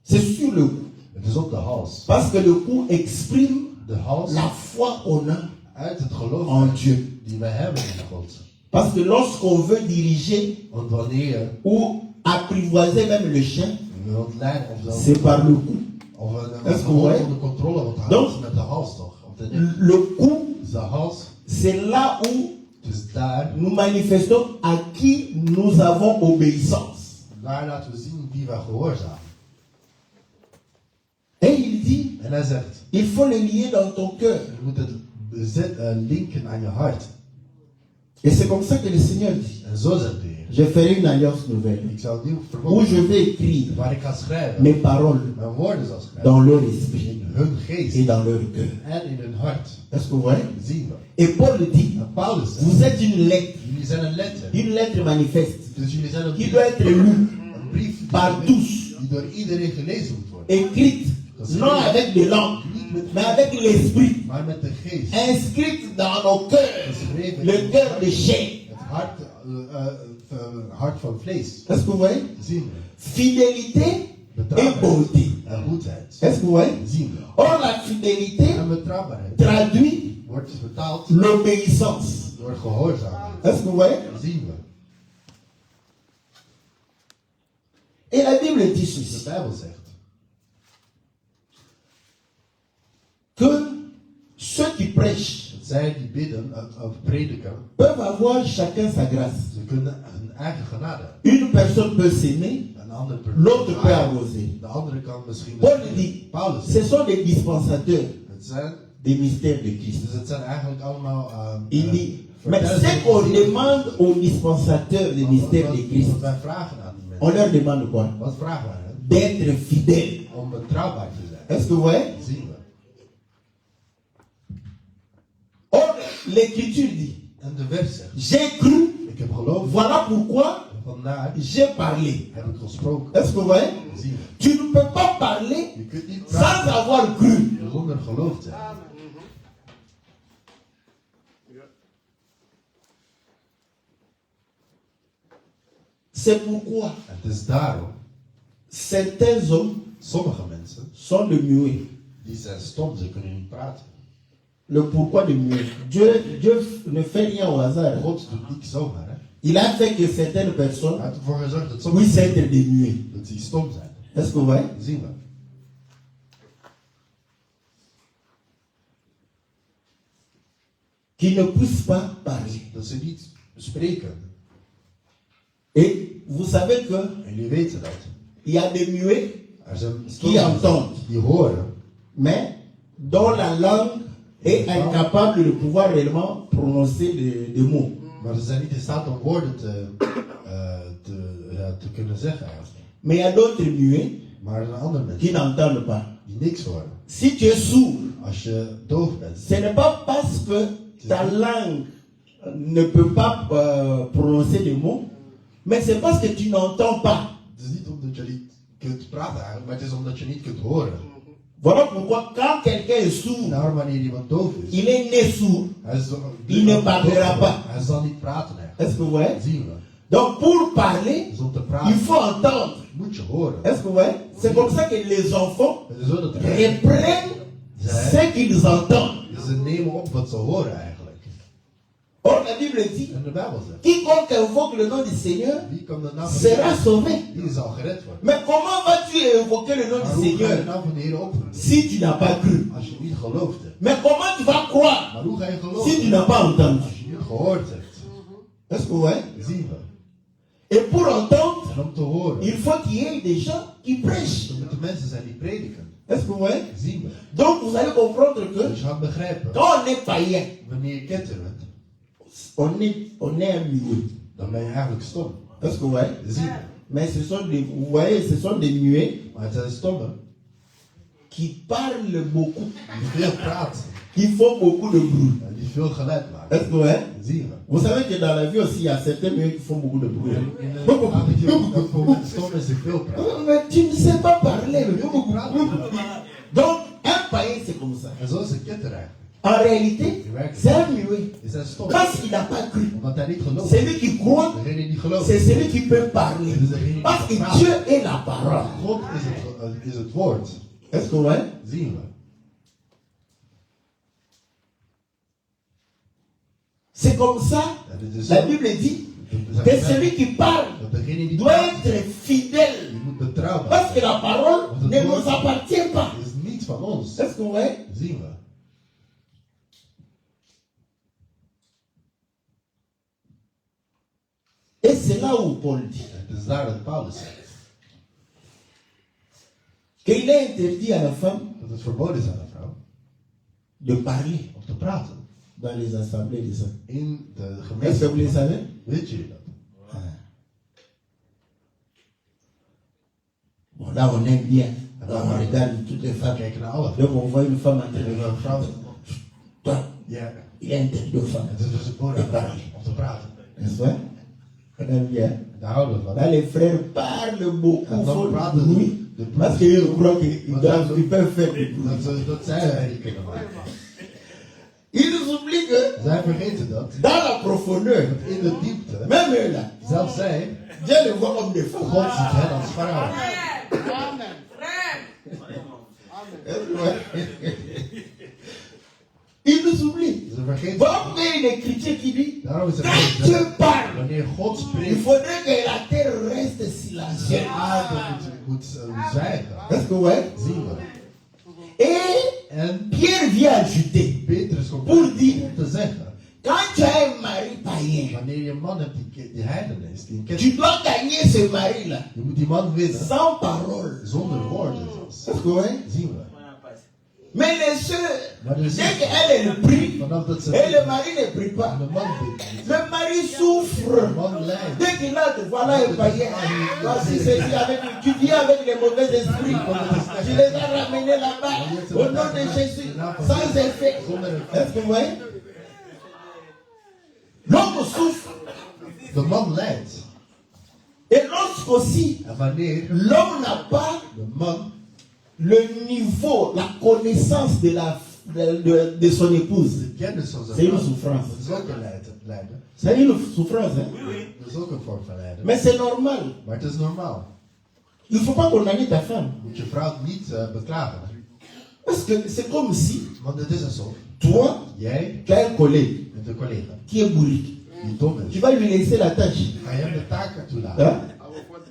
c'est sur le cou. Het is op de hals. Parce que le cou exprime De hals la foi qu'on a uit het geloof en Dieu. die wij hebben in God. Parce que lorsqu'on veut diriger Want wanneer je ou apprivoiser même le chien, wilt leiden of dan c'est par le cou. of Est-ce que een vous hond voyez? onder controle wilt houden, Donc- is met de hals toch? Of de nek. Le cou, Dus de hals, c'est là où dus daar nous manifestons à qui nous avons obéissance. laten we zien wie wij gehoorzamen. Et il dit, En hij zegt, il faut le lier dans ton cœur. je moet het linken aan je hart. Et c'est comme ça que le Seigneur dit, En zo zegt de Heer. je ferai une alliance nouvelle, Ik zal een nieuw où verbond je vais écrire waar ik ga schrijven. mes paroles Mijn woorden zal schrijven. dans leur esprit In hun geest et dans leur cœur. en in hun hart. Est-ce que vous voyez? Zien we. Et Paul dit, En Paulus zegt, vous êtes une lettre jullie zijn een letter. manifeste, Dus jullie zijn een qui brief. doit être lue Een brief die par tous, die door iedereen gelezen moet worden. écrite, non avec des langues, mais avec l'esprit, Maar met de geest. inscrite dans nos cœurs, Geschreven le in cœur de chair. het hart van vlees. Est-ce que vous voyez? Zien we. Fidélité et Betrouwbaarheid bonté. en goedheid. Est-ce que vous voyez? Zien we. Or, la fidélité En betrouwbaarheid traduit wordt betaald l'obéissance. door gehoorzaamheid. Est-ce que vous voyez? Zien we. Et la Bible dit De ceci, Bijbel zegt que ceux qui prêchent dat zij die bidden of prediken, peuvent avoir chacun sa grâce. ze kunnen hun eigen genade hebben. Une personne peut s'aimer, Een andere l'autre peut arroser. De andere kan misschien. Paul dit, Paulus. ce sont des dispensateurs Het zijn, des mystères de Christ. dus het zijn eigenlijk allemaal. Il dit, mais ce qu'on demande aux dispensateurs des mystères de Christ, Wat wij vragen aan die on mensen. leur demande quoi? Wat vragen wij hen? D'être fidèles. Om betrouwbaar te zijn. Est-ce que vous voyez? Zien we. Or, l'Écriture dit, En de vers zegt, j'ai cru, ik heb geloofd, voilà pourquoi en vandaar j'ai parlé. heb ik gesproken. Est-ce que vous voyez? Zien we. Tu ne peux pas parler Je kunt niet sans praten avoir cru. zonder geloof te hebben. C'est pourquoi En het is daarom, certains hommes sommige mensen, sont de muets. die zijn stom, ze kunnen niet praten. Le pourquoi de muets. Dieu ne fait rien au hasard. God doet niet zomaar, hè. Il a fait que certaines Hij personnes heeft ervoor gezorgd dat sommige puissent être des muets. dat die stom zijn. Est-ce que vous voyez? Zien we. Qui ne puissent pas parler. Dat ze niet spreken. Et vous savez que En jullie weten dat. il y a des muets Er zijn qui stommen entendent, die horen, mais dont la langue est incapable de pouvoir réellement prononcer des mots. maar ze zijn niet in staat om woorden te kunnen zeggen eigenlijk. Mais il y a d'autres muets Maar er zijn andere qui mensen n'entendent pas. die niks horen. Si tu es sourd, Als je doof bent, ce n'est pas parce que ta langue ne peut pas prononcer des mots, mais c'est parce que tu n'entends pas. het is niet omdat je niet kunt praten eigenlijk, maar het is omdat je niet kunt horen. Voilà pourquoi quand quelqu'un est sourd, Daarom wanneer iemand doof is, il est né sourd, hij is il ne parlera pas. Hij zal niet praten eigenlijk. Est-ce que vous voyez? Zien we. Donc pour parler, Dus om te il praten faut entendre. moet je horen. Est-ce que vous voyez? C'est comme ça que les enfants Het is zo dat reprennent ce qu'ils entendent. ze nemen op wat ze horen eigenlijk. Or la Bible dit, En de Bijbel zegt, quiconque invoque le nom du Seigneur wie kan de naam van de sera Heer, sauvé. die zal gered worden. Mais comment vas-tu invoquer le nom Maar du hoe ga je de Seigneur naam van de Heer oproepen si tu n'as pas cru? als je niet gelooft hebt? Mais comment tu vas croire Maar hoe ga je si tu geloven n'as pas entendu? als je niet gehoord hebt? Est-ce que vous voyez? Zien we. Et pour entendre, En om te horen, il faut qu'il y ait des gens qui prêchent. er moeten mensen zijn die prediken. Est-ce que vous voyez? Zien we. Donc vous allez comprendre que Dus je gaat begrijpen, quand on est païen, wanneer je ketter bent, on est un muet. dan ben je eigenlijk stom. Est-ce que vous voyez? Zien we. Mais vous voyez, ce sont des muets Maar het zijn stommen qui parlent beaucoup, die veel praten qui font beaucoup de bruit. en die veel geluid Est-ce maken. que vous voyez? Zien we. Vous savez que dans la vie aussi, il y a certains muets qui font beaucoup de bruit. In de avondje ook voor mensen stom is die veel praten. Mais tu ne sais pas parler. Die praten. Donc, un païen, c'est comme ça. En zo is een ketter eigenlijk. En réalité, c'est un muet. Die zijn stom. Parce qu'il n'a pas cru. Omdat hij niet gelooft. Celui qui croit, Degene die gelooft. c'est celui qui peut parler. Parce que Dieu est la parole. God is het woord. Est-ce que vous voyez? Zien we. C'est comme ça, En dit is la zo. Bible dit que celui qui parle Dat degene die doit praat, être fidèle. die moet betrouwbaar Parce que zijn. la parole ne nous appartient pas. Het is niet van ons. Est-ce que vous voyez? Zien we. Et c'est là où Paul dit Het is daar dat Paulus zegt. qu'il est interdit à la femme Dat het verboden is aan een vrouw de parler om te praten. dans les assemblées des saints. In de Est-ce que gemeente. vous le savez? Weet jullie dat? Bon, là, on aime bien. Alors, on regarde toutes les We femmes. kijken naar alle. Donc, on voit une femme en train En de een vrouw. Toi, Ja. il est interdit aux femmes. Het is dus verboden aan vrouwen om te praten. N'est-ce pas? On aime bien. Daar houden we van. Là, les frères parlent beaucoup, En dan font praten du bruit. de Parce qu'ils croient qu'ils peuvent faire du bruit. Dat zij herrie kunnen maken. Ils oublient que Zij vergeten dat. dans la profondeur, In de diepte. même eux là, Zelfs zij. Dieu les voit comme des femmes. God ziet hen als vrouwen. Ils nous oublient. Ze vergeten. Comme il est chrétien qui dit, Daarom is het quand goed Dieu dat parle, wanneer God il spreekt, faudrait que la terre reste de silencieuse. aarde moet zwijgen. Est-ce que vous voyez? Zien we. Et En Pierre vient ajouter, Petrus komt Pour dire- om te zeggen, quand tu as un mari païen, wanneer je een man hebt die heiden is, die een kind, tu dois gagner ce mari-là je moet die man winnen sans parole. zonder woorden zelfs. Est-ce que vous voyez? Zien we. Mais les sœurs, Maar de dès zin, qu'elle prie, vanaf dat ze et le mari ne prie en pas, de man bidt niet. le mari souffre. De man lijdt. Dès qu'il a, voilà un païen, voici ceci avec, tu viens avec les mauvais esprits, tu les as ramenés là-bas, au nom de Jésus, sans effet. Est-ce que vous voyez? L'homme souffre. De man lijdt. Et lorsqu'aussi, En wanneer l'homme n'a pas de man le niveau, la connaissance de son épouse, de kennis van zijn c'est une vrouw, souffrance. dat is ook een lijden. C'est une souffrance, hein? Dat is ook een vorm van lijden. Mais c'est normal. Maar het is normaal. Il ne faut pas condamner ta femme. Moet je vrouw niet beklagen. Parce que c'est comme si, Want het is alsof toi, jij tu as un collègue met een collega qui est bourrique. die dom Tu is, vas lui laisser la tâche. ga je hem de taak toelaten. Hein?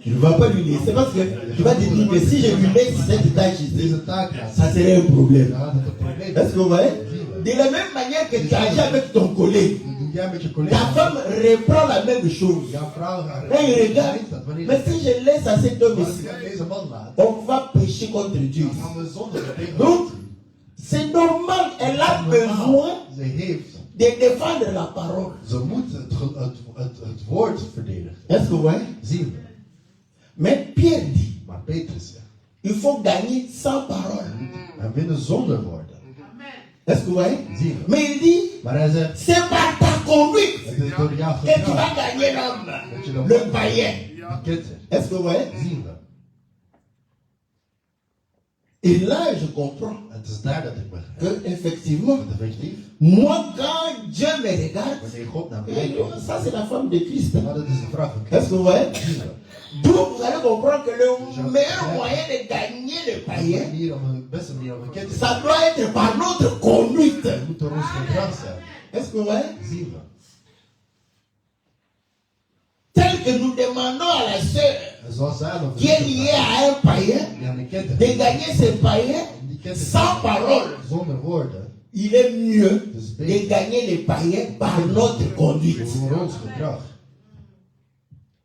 Tu ne vas pas lui laisser parce que tu vas te dire que si je lui laisse cette tâche ici, Deze taak laten, ça serait un problème. dan gaat het een probleem Est-ce que vous voyez? zijn. De la même manière que tu agis avec ton collègue, Dat doe jij met je ta collega. femme reprend la même chose. Jouw vrouw gaat Quand il regarde, dat wanneer mais si je laisse à cet homme als ici, ik deze man laat, on va pécher contre Dieu. dan gaan we zonder tegen Donc, c'est normal, elle a besoin Ze heeft, de défendre la parole. ze moet het woord verdedigen. Est-ce que vous voyez? Zien we. Mais Pierre dit, Maar Petrus zegt, il faut gagner sans parole. en winnen zonder woorden. Est-ce que vous voyez? Zien we. Mais il dit, Maar hij zegt, c'est par ta conduite het is door jouw que tu gedrag vas gagner l'homme, dat je de le païen. man kent. Est-ce que vous voyez? Zien we. Et là, je comprends En het is daar dat ik begrijp. que, effectivement, Want effectief, moi, quand Dieu me regarde, wanneer God naar mij komt, ça c'est la femme de Christ. maar dat is de vrouw van Est-ce Christus. que vous voyez? Zien we. Donc, vous allez comprendre que le meilleur moyen de gagner le De païen, manier om een beste manier om bekend te ça zijn. doit être par notre conduite. Het moet door ons gedrag zijn. Est-ce que vous voyez? Zien we. Tel que nous demandons à la sœur En zoals zij nog qui est liée à un païen, die aan de keten de gagner ce païen om die keten sans parole. zonder woorden, Il est mieux dus de beter gagner les païens par notre conduite. door ons gedrag.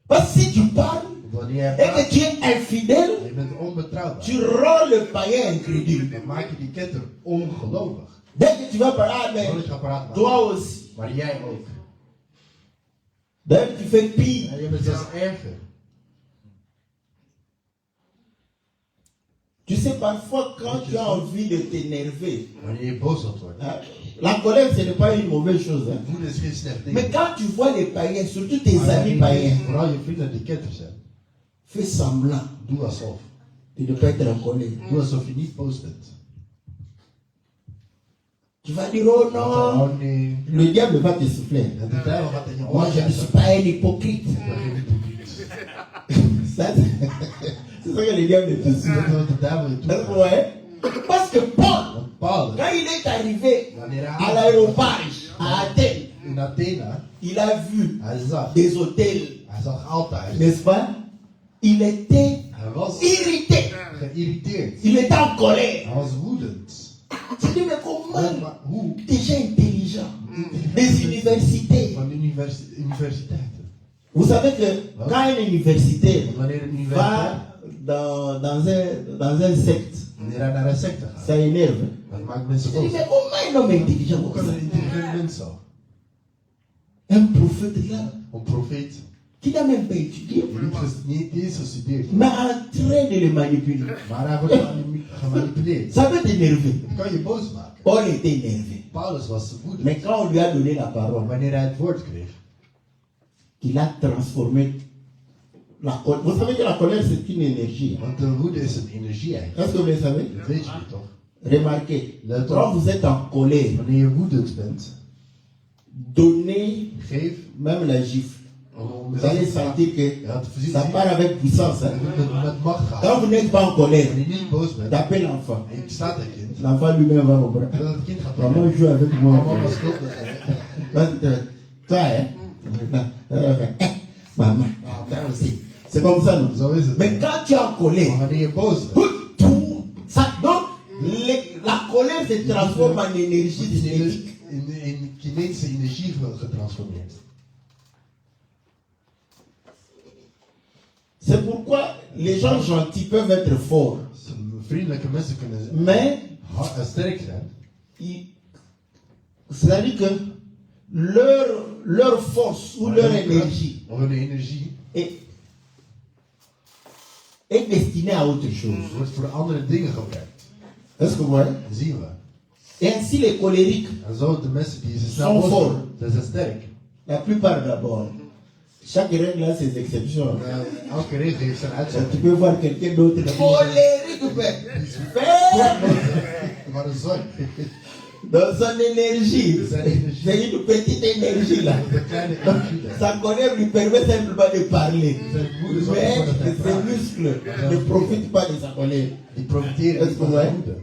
Parce que si tu parles Wanneer jij et que praat tu es infidèle, en je bent onbetrouwbaar, tu rends le païen incrédule. dan maak je die ketter ongelovig. Dès que tu vas parler, ah, mais Nooit gaan praten, toi aussi. maar jij ook. Dès que tu fais pire. En je bent zelfs erger. Tu sais, parfois, quand tu as envie de t'énerver, Wanneer je boos wilt worden. hein, la colère, ce n'est pas une mauvaise chose. Hein. Woede is geen slecht ding. Mais quand tu vois les païens, surtout tes Maar amis païens, vooral je vrienden die ketter zijn. fais semblant Doe alsof. de ne pas être en colère. Doe alsof je niet boos bent. Tu vas dire, oh non, Oh nee. le diable va te souffler. En de duivel gaat in je Moi, oor je ne suis zetten. pas un hypocrite. Ik ben geen hypocriet. Ça, c'est ça que le diable te Dat souffle. is wat de duivel je toevoegt. Ouais. Parce que Paul, Want Paulus, quand il est arrivé wanneer à hij l'aéropage, à Athènes, in Athene, il a vu hij zag des hôtels, Hij zag altijd. n'est-ce pas? Il était Hij was irrité. geïrriteerd. Il était en colère. Hij was woedend. Tu dis, mais comment Maar hoe? des gens intelligents, des universités. Van universiteiten. Vous savez que quand un universitaire Want wanneer een universiteit, va dans un secte, wanneer hij naar een secte gaat, ça énerve. dat maakt mensen Tu dis, boos. mais comment un homme intelligent Hoe comme kan ça? een intelligent mens zo? Un prophète là, Een profeet qui n'a même pas étudié, die niet eens gestudeerd mais heeft. en train de le manipuler. Maar hij wordt gemanipuleerd. Ça peut t'énerver. Het kan je boos maken. Paul était énervé. Paulus was woedend. Mais quand on lui a donné la parole, Wanneer hij het woord kreeg, il a transformé la colère. Vous savez que la colère, c'est une énergie. want de woede is een energie eigenlijk. Est-ce que vous le savez? Dat weet je toch? Remarquez, Let quand op. vous êtes en colère, Wanneer je woedend bent, donnez geef même la gifle. om Vous allez sentir que Ja, precies. ça part avec puissance. Hein? Met macht Quand gaan. vous n'êtes pas en colère, Wanneer je niet boos bent, tapez l'enfant. en je staat een kind, L'enfant lui-même va au bras. en dat het kind gaat Maman proberen. joue avec moi. Mama was schuld. Parce que, toi, hein? Maman, toi aussi. C'est comme ça, non? Zo is het. Mais quand tu es en colère, Maar wanneer je boos bent, tout ça, donc, la colère se transforme en énergie wordt die cinétique. in kinetische energie getransformeerd. C'est pourquoi les gens gentils peuvent être forts. Vriendelijke mensen kunnen Mais, sterk zijn. c'est-à-dire que leur force ou leur énergie Hun energie est destinée à autre chose. wordt voor andere dingen gebruikt. Est-ce que vous voyez? Dat zien we. Et ainsi les colériques, En zo de mensen die ze snel Sont boos forts. worden, dat zijn sterk. la plupart d'abord, chaque règle a ses exceptions. Elke regel heeft zijn Tu uitzondering. peux voir quelqu'un d'autre colérique, faire Maar een zon. dans son énergie. Zijn energie. C'est une petite énergie là. De kleine energie. daar. Sa colère lui permet simplement de parler. Zijn woede zorgt Mais ervoor dat hij ses praat. muscles ne profitent pas de sa colère. Die profiteren niet van zijn woede.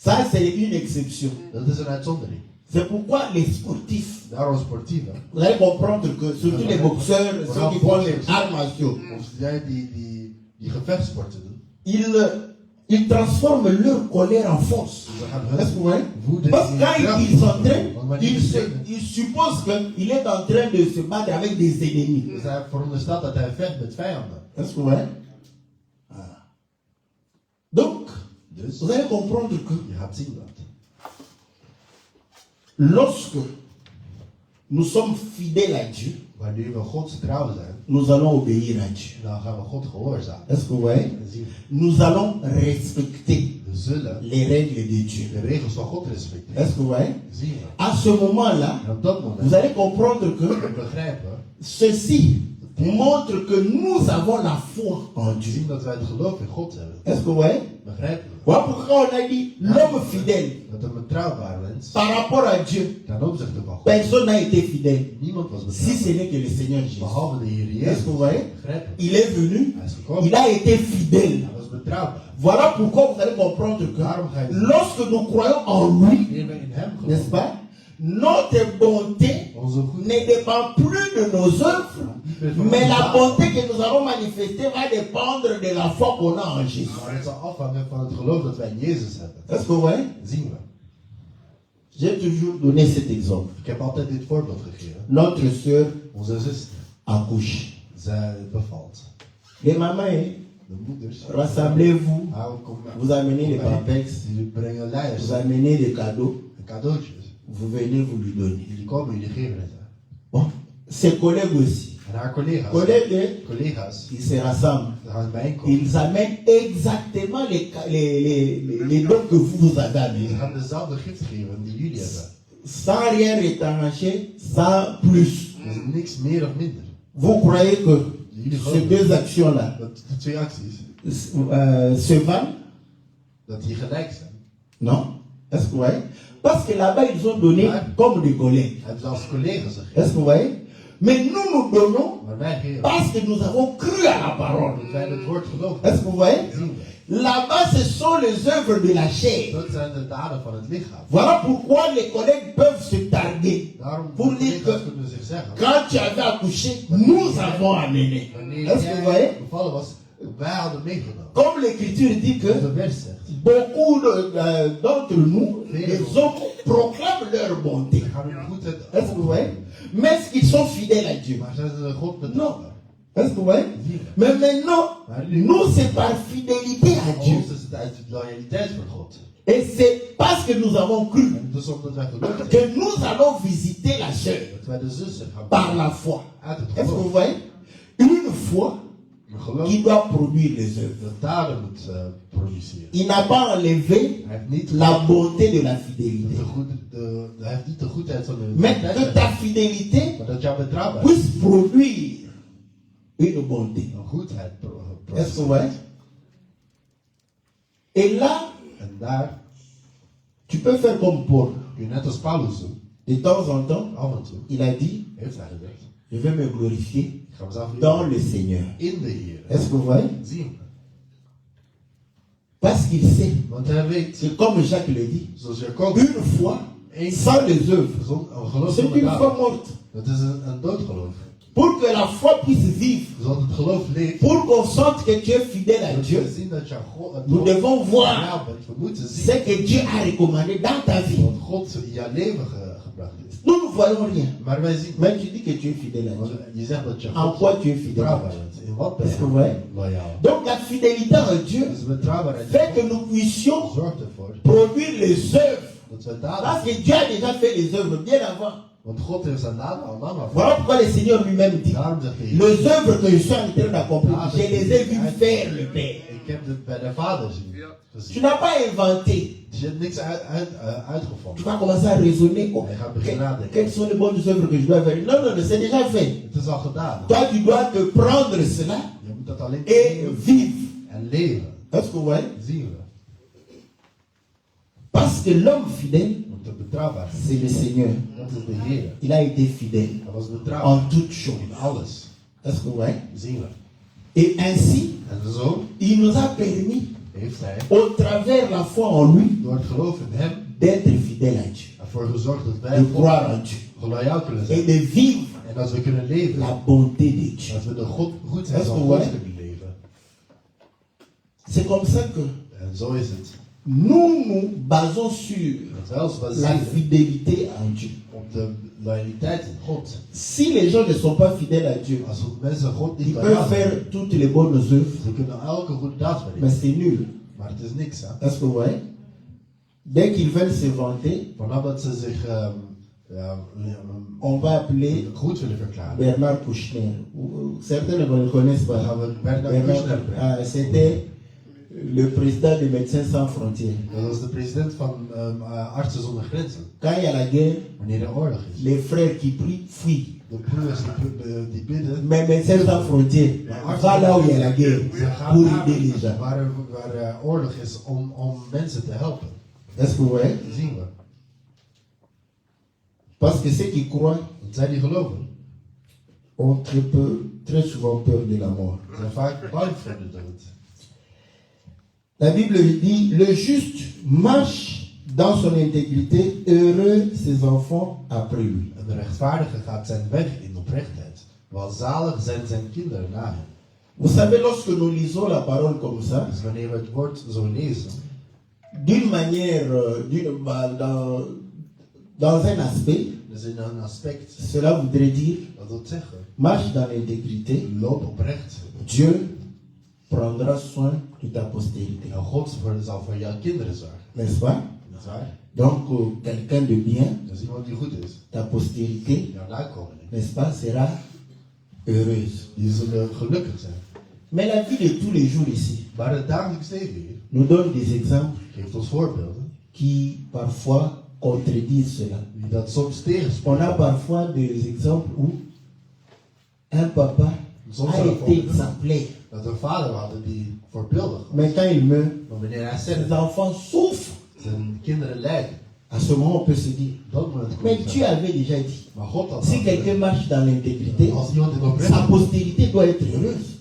Ça, c'est une exception. Dat is een uitzondering. C'est pourquoi les sportifs, Daarom sportieven, vous allez comprendre que surtout les boxeurs, ceux qui font les arts martiaux, of jij die gevechtsporten doen, ils transforment leur colère en force. ze gaan Est-ce que hun vous voyez? woede Parce in que quand kracht ils s'entraînent, veranderen. Want wanneer ze trainen, ils supposent qu'il est en train de se battre avec des ennemis. zij veronderstelt dat hij vecht met vijanden. Est-ce que vous voyez? Voilà. Donc, Dus vous allez comprendre que je gaat zien dat. lorsque nous sommes fidèles à Dieu, Wanneer we Gods trouw zijn, nous allons obéir à Dieu. dan gaan we God gehoorzamen. Est-ce que vous voyez? En zien Nous allons respecter we zullen les règles de Dieu. de regels van God respecteren. Est-ce que vous voyez? Zien we. À ce moment-là, En op dat moment vous allez comprendre que we begrijpen, ceci montre que nous avons la foi en we Dieu. zien dat wij het geloof in God hebben. Est-ce que vous voyez? Begrijpen we. Voilà pourquoi on a dit l'homme fidèle Dat een betrouwbaar mens, par rapport à Dieu. ten opzichte van God, Personne n'a été fidèle niemand was si ce betrouwbaar. n'est que le Seigneur Jésus. Behalve de Heer Est-ce Jezus. que vous voyez? Begrijp je? Il est venu, Hij is gekomen. il a été fidèle. Hij was betrouwbaar. Voilà pourquoi vous allez comprendre que Daarom ga je lorsque nous croyons en lui, wanneer wij in hem n'est-ce geloven, pas, notre bonté onze ne goedheid dépend plus de nos œuvres, mais la bonté que nous allons manifester va dépendre de la foi qu'on a en Jésus. maar het zal afhangen van het geloof dat wij in Jezus hebben. Est-ce que vous voyez? Zien we. J'ai toujours donné cet exemple. Ik heb altijd dit voorbeeld gegeven. Notre sœur Onze zuster, accouche. zij bevalt. Les mamans, hein, De moeders, rassemblez-vous, kom vous amenez les papex, Jullie brengen leiders, vous amenez des cadeaux, cadeautjes. vous venez vous lui donner. Jullie komen, jullie geven het haar. Bon, ses collègues aussi. En haar collega's, Collègues, ils se rassemblent. ze gaan bijeenkomen. Ils amènent exactement les dons que vous avez Ze amenés. gaan dezelfde gift geven die jullie hebben. Sans rien étranger, sans plus. Dus niks meer of minder. Vous croyez que Jullie ces geloven deux actions-là dat die twee acties, se valent? dat die gelijk zijn. Non? Est-ce que vous voyez? Parce que là-bas, ils ont donné comme des collègues. Hebben ze als collega's Est-ce gegeven. que vous voyez? Mais nous donnons Maar wij geven. parce que nous avons cru à la parole. Dat wij het woord geloven. Est-ce que vous voyez? Zien we. Là-bas, ce sont les œuvres de la chair. Dat zijn de daden van het lichaam. Voilà pourquoi les collègues peuvent se targuer. Daarom Pour de dire collega's que kunnen zich zeggen. quand tu avais accouché, nous avons amené. Wanneer Est-ce que vous voyez? jij bevallen was, wij hadden meegenomen. Comme l'écriture dit que De vers zegt. beaucoup d'entre nous, les hommes, proclament leur bonté. Ze gaan hun goedheid Est-ce que vous voyez? Mais est-ce qu'ils sont fidèles à Dieu? Maar zijn ze God Non. betrouwbaar? Est-ce que vous voyez? Mais maintenant, nous, c'est par fidélité à Voor Dieu. ons is het uit de loyaliteit voor God. Et c'est parce que nous avons cru En dus omdat wij geloofd que hebben, nous allons visiter la chair dat wij de zussen gaan par la foi. uit het Est-ce que vous geloof. voyez? Une foi Een geloof qui doit produire les œuvres. dat daden moet produceren. Il n'a pas enlevé Hij heeft niet la bonté de la fidélité. hij heeft niet de goedheid van de Mais que ta fidélité maar dat jouw betrouwbaarheid puisse produire une bonté. een goedheid Est-ce que vous voyez? Et là, En daar tu peux faire comme Paul. kun je net als Paulus doen. De temps en temps, Af en toe il a dit, heeft hij gezegd. je vais me glorifier Ik ga mezelf dans eeren le Seigneur. in de Heer. Est-ce que vous voyez? Zien we. Parce qu'il sait Want hij weet, que comme Jacques le dit, zoals Jacob, une foi sans les œuvres, een geloof c'est zonder une foi daden. morte. Dat is een doodgeloof. Pour que la foi puisse vivre, Zodat het geloof leeft. pour qu'on sente que tu es fidèle à Dat Dieu, we zien dat je nous devons voir ja bent. We moeten zien ce que Dieu a recommandé dans ta vie. wat God in jouw leven gebracht heeft. Nous ne voyons rien. Maar wij zien, Mais tu dis que tu es fidèle à want Dieu. je zegt dat je En quoi tu es fidèle? betrouwbaar bent. In wat ben Est-ce que vous je voyez? loyaal? Donc la fidélité en Dieu Dus betrouwbaarheid fait que nous puissions zorgt ervoor produire les œuvres. dat we daden. Parce que Dieu a déjà fait les œuvres bien avant. Want God heeft zijn daden al lang Voilà afgemaakt. pourquoi le Seigneur lui-même dit, Daarom zegt hij, les œuvres que je suis en train d'accomplir, je les ai vues faire le Père. ik heb het bij de Vader Tu gezien. n'as pas inventé. Je hebt niks Tu uitgevonden. vas commencer à raisonner. Oh, Hij gaat beginnen nadenken. quelles sont les bonnes œuvres que je dois faire? Non, non, non, c'est déjà fait. Het is al gedaan. Toi, tu dois te prendre cela Je moet dat alleen et doen vivre. en leven. Est-ce que vous voyez? Zien we. Parce que l'homme fidèle, Want de betrouwbaarheid, c'est le Seigneur. dat is de Heer. Il a été fidèle Hij was en betrouwbaar toutes choses. in alles. Est-ce que vous voyez? Zien we. Et ainsi, En zo il nous a permis, heeft hij, au travers la foi en lui, door het geloof in hem, d'être fidèle à Dieu, ervoor gezorgd dat wij de croire en Dieu loyaal kunnen et zijn. de vivre En dat we kunnen leven. la bonté de Dieu. Dat we de goedheid Est-ce van que God ouais? kunnen leven. C'est comme ça que En zo is het. nous nous basons sur Dat wij ons la baseren fidélité en Dieu. op de loyaliteit in God. Si les gens ne sont pas fidèles à Dieu, Als mensen God niet ils loyaal peuvent zijn, faire toutes les bonnes œuvres, ze kunnen elke goede daad mais verrichten. c'est nul. Maar het is niks, hè. Est-ce que vous voyez? Dès qu'ils veulent se vanter, Vanaf dat ze zich on va appeler goed willen verklaren, Bernard Kouchner. Certains ne le connaissent dan pas. gaan we Bernard Bernard, Kouchner brengen. C'était le président de Médecins Sans Frontières. Dat was de president van Artsen zonder Grenzen. Quand il y a la guerre, Wanneer er oorlog is. les frères qui prient fuient. De broeders die bidden. Mais Médecins Sans Frontières, va là où il y a la guerre Ze gaan pour naar aider les gens. waar oorlog is om mensen te helpen. Est-ce que vous voyez? Dat zien we. Parce que ceux qui croient Want zij die geloven, ont très souvent peur de la mort. zijn vaak bang voor de dood. La Bible dit, le juste marche dans son intégrité, heureux ses enfants après lui. En de rechtvaardige gaat zijn weg in oprechtheid. Welzalig zijn kinderen na hem. Vous savez, lorsque nous lisons la parole comme ça, Dus wanneer we het woord zo lezen, d'une manière, dans un aspect, dus in een aspect, cela voudrait dire, dat wil zeggen, marche dans l'intégrité, loop oprecht. Dieu prendra soin de ta postérité. En God zal voor jouw kinderen zorgen. N'est-ce pas? Dat is waar. Donc, quelqu'un de bien, Dus iemand die goed is, ta postérité, jouw nakomeling, n'est-ce pas, sera heureuse. die zullen gelukkig zijn. Mais la vie de tous les jours ici Maar het dagelijks leven hier nous donne des exemples geeft ons voorbeelden qui parfois contredisent cela. die dat soms On tegenspreken. a parfois des exemples où un papa Soms a zijn er été voorbeelden exemplaire. dat we een vader hadden die voorbeeldig was. Mais quand il meurt, Maar wanneer hij ses sterft, enfants souffrent. zijn kinderen lijden. À ce moment, on peut se dire, Dat moet het mais goed Dieu zijn. avait déjà dit, Maar God had si dat quelqu'un gezegd. marche dans l'intégrité, Als iemand in sa oprechtheid, postérité doit être heureuse.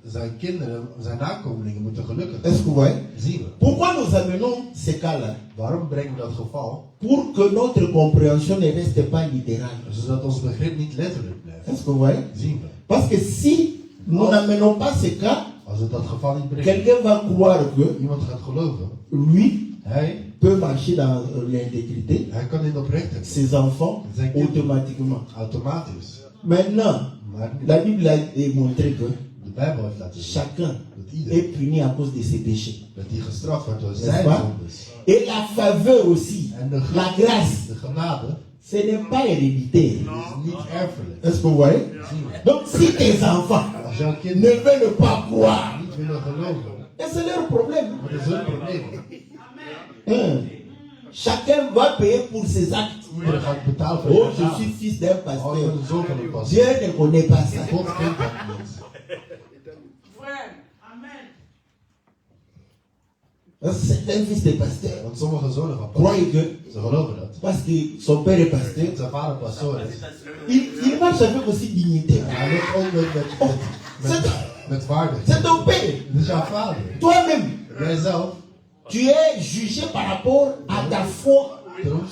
zijn kinderen, zijn nakomelingen moeten gelukkig Est-ce que vous voyez? zien we. Pourquoi nous amenons ces cas-là? Waarom brengen we dat geval? Pour que notre compréhension ne reste pas littérale. Zodat ons begrip niet letterlijk blijft. Est-ce que vous voyez? Zien we. Parce que si nous n'amenons pas ces cas, Als we dat geval niet brengen, quelqu'un va croire que iemand gaat geloven. lui Hij peut marcher dans l'intégrité, kan in oprechtheid. ses enfants, Zijn kinderen. automatiquement. Automatisch. Maintenant, Maar la Bible a démontré que de Bijbel heeft laten zien chacun dat iedereen est puni à cause de ses péchés. dat hij gestraft wordt door N'est-ce zijn pas? zondes. Et la faveur aussi, En de, la grâce, de genade ce n'est pas héréditaire. is niet erfelijk. Est-ce que vous voyez? Zien we. Donc si tes enfants Als jouw ne kinderen veulent pas croire, niet willen geloven, et c'est leur problème. wat is hun probleem? Chacun va payer pour ses actes. Iedereen gaat betalen voor Oh, zijn je suis daden. fils d'un Oh, ik pasteur. ben de zoon van een pastor. Dieu ne connaît pas ça. God kent dat niet. C'est un fils de pasteur. Want sommige zonen van Croyez pastor, que, ze geloven dat. parce que son père est pasteur, Zijn vader pastor is. il marche avec aussi dignité. Hij loopt ook met waardigheid. C'est ton père. Dat is jouw vader. Toi-même, Jijzelf, tu es jugé par rapport à ta foi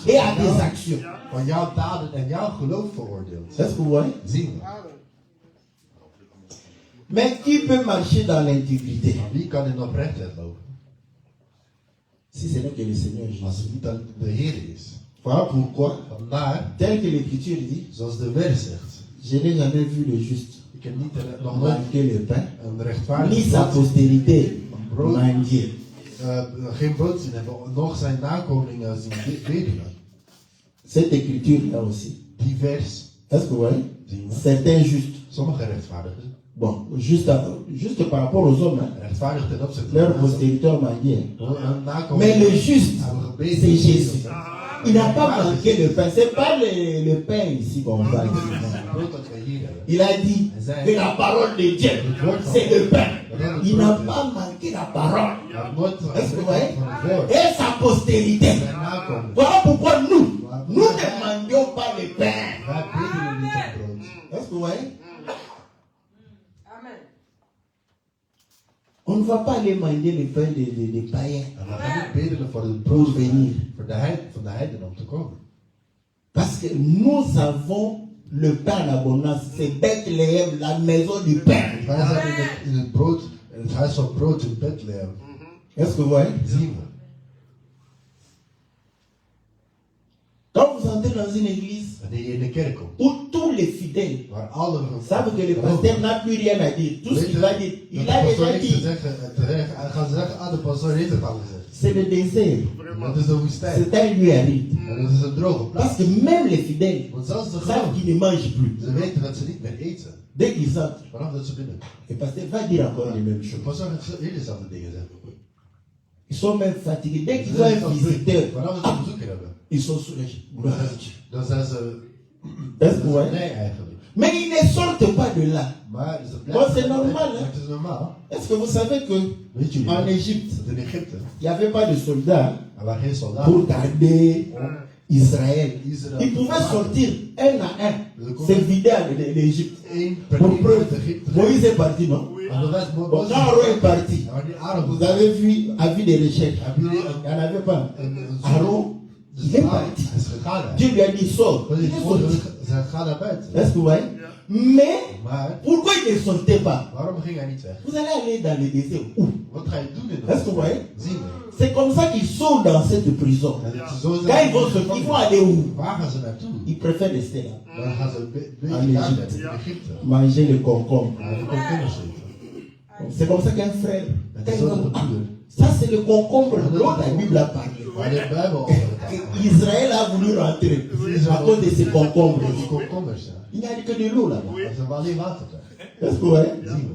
et à tes actions. van jouw daden en jouw geloof veroordeeld. Est-ce que vous voyez? Zien we. Mais qui peut marcher dans l'intégrité Maar wie kan in oprechtheid lopen? si ce n'est que le Seigneur Als Jésus? het niet de Heer is. Voilà pourquoi, Vandaar, tel que l'Écriture dit, zoals de wet zegt. je n'ai jamais vu le juste Ik heb niet nog nooit manquer le pain, een ni rechtvaardige sa brood, postérité brood mendier. geen brood zien hebben, nog zijn nakomelingen zien bedelen. Cette écriture-là aussi. Die vers Est-ce que vous voyez? zien we. Certains justes. Sommige rechtvaardigen, Bon, juste par rapport aux hommes, hein, rechtvaardig ten opzichte leur van mensen, postérité mendier. hun Mais nakomelingen le juste, hebben gebeden. c'est Jésus. Il n'a pas manqué le pain. C'est pas le pain ici qu'on parle. Het brood dat we hier hebben. Il a dit que la parole de Dieu, c'est le pain. Il n'a pas manqué la parole. Hij heeft nooit Est-ce que vous voyez? van het woord. Et sa postérité. Zijn nakomelingen. Voilà pourquoi nous ne mendions pas le pain. Wij bedelen niet om brood. Est-ce que vous voyez? On ne va pas aller manger le pain des païens. En we gaan niet bedelen voor het Pour brood venir. van de heidenen om te komen. Parce que nous avons le pain en abondance. C'est Bethléem, la maison du pain. Wij zijn in het brood, in het huis van brood in Bethlehem. Est-ce que vous voyez? Zien we. Quand vous entrez dans une église Wanneer je in de kerk komt, où tous les fidèles waar alle savent que le pasteur n'a plus rien à dire. Tout ce qu'il va dire, il a déjà niks te dit. zeggen, terecht. Hij gaat zeggen, de pastor heeft het al gezegd. C'est le désert. Dat is de woestijn. C'est un lieu aride. En dat is een droge Parce plaats. que même les fidèles Want zelfs de savent gelovigen, qu'ils ne mangent plus. ze weten dat ze niet meer eten. Dès qu'ils entrent, Vanaf dat ze binnen. le pasteur va dire encore les mêmes De choses. pastor gaat heel dezelfde dingen zeggen. sont même fatigués. Dès qu'ils ont un visiteur, Vanaf het een bezoeker hebben, ils sont soulagés. Gloire à Dieu. dan zijn ze Est-ce que vous voyez? nee eigenlijk. Mais ils ne sortent pas de là. Maar ze Bon, c'est normal, Maar hein? het is normaal. Est-ce que vous savez que Weet jullie en dat? Égypte, Dat in Egypte, il n'y avait pas de soldats er waren geen soldaten. pour garder Israël. Israël. Ils pouvaient sortir un à un, se vider l'Égypte. Eén per Pour één preuve, uit Egypte. Moïse est parti, non? En de rest Bon, quand Aaron est parti, maar die Aaron, vous avez vu, avis de recherche, hebben jullie il n'y en avait pas. een Aaron, il est parti. Hij is gegaan. Dieu lui a dit, sors. Dat Il is est gewoon, sorti. ze gaan naar buiten. Est-ce que vous voyez? Mais, Maar pourquoi il ne sortait pas? waarom ging hij niet weg? Vous allez aller dans le désert. Où? Wat ga je doen in de Est-ce que vous voyez? Zien we. C'est comme ça qu'ils sont dans cette prison. En het is zo Quand ils vont sortir, ils vont aller où? Waar gaan ze naartoe? Ils préfèrent rester là. Dan gaan ze een beetje Aan daar Egypte. in Egypte. Manger le concombre. Maar de containers zitten. C'est comme ça qu'un frère. Het quand is il zo va- dat de Ah, broeder. ça c'est le concombre dont la Bible a parlé. Waar de Bijbel over het gaat. Israël a voulu rentrer à cause de ces concombres. Die komkommers, ja. Il n'y a que de l'eau là-bas. Maar ze hebben alleen water daar. Est-ce que vous voyez? Zien we.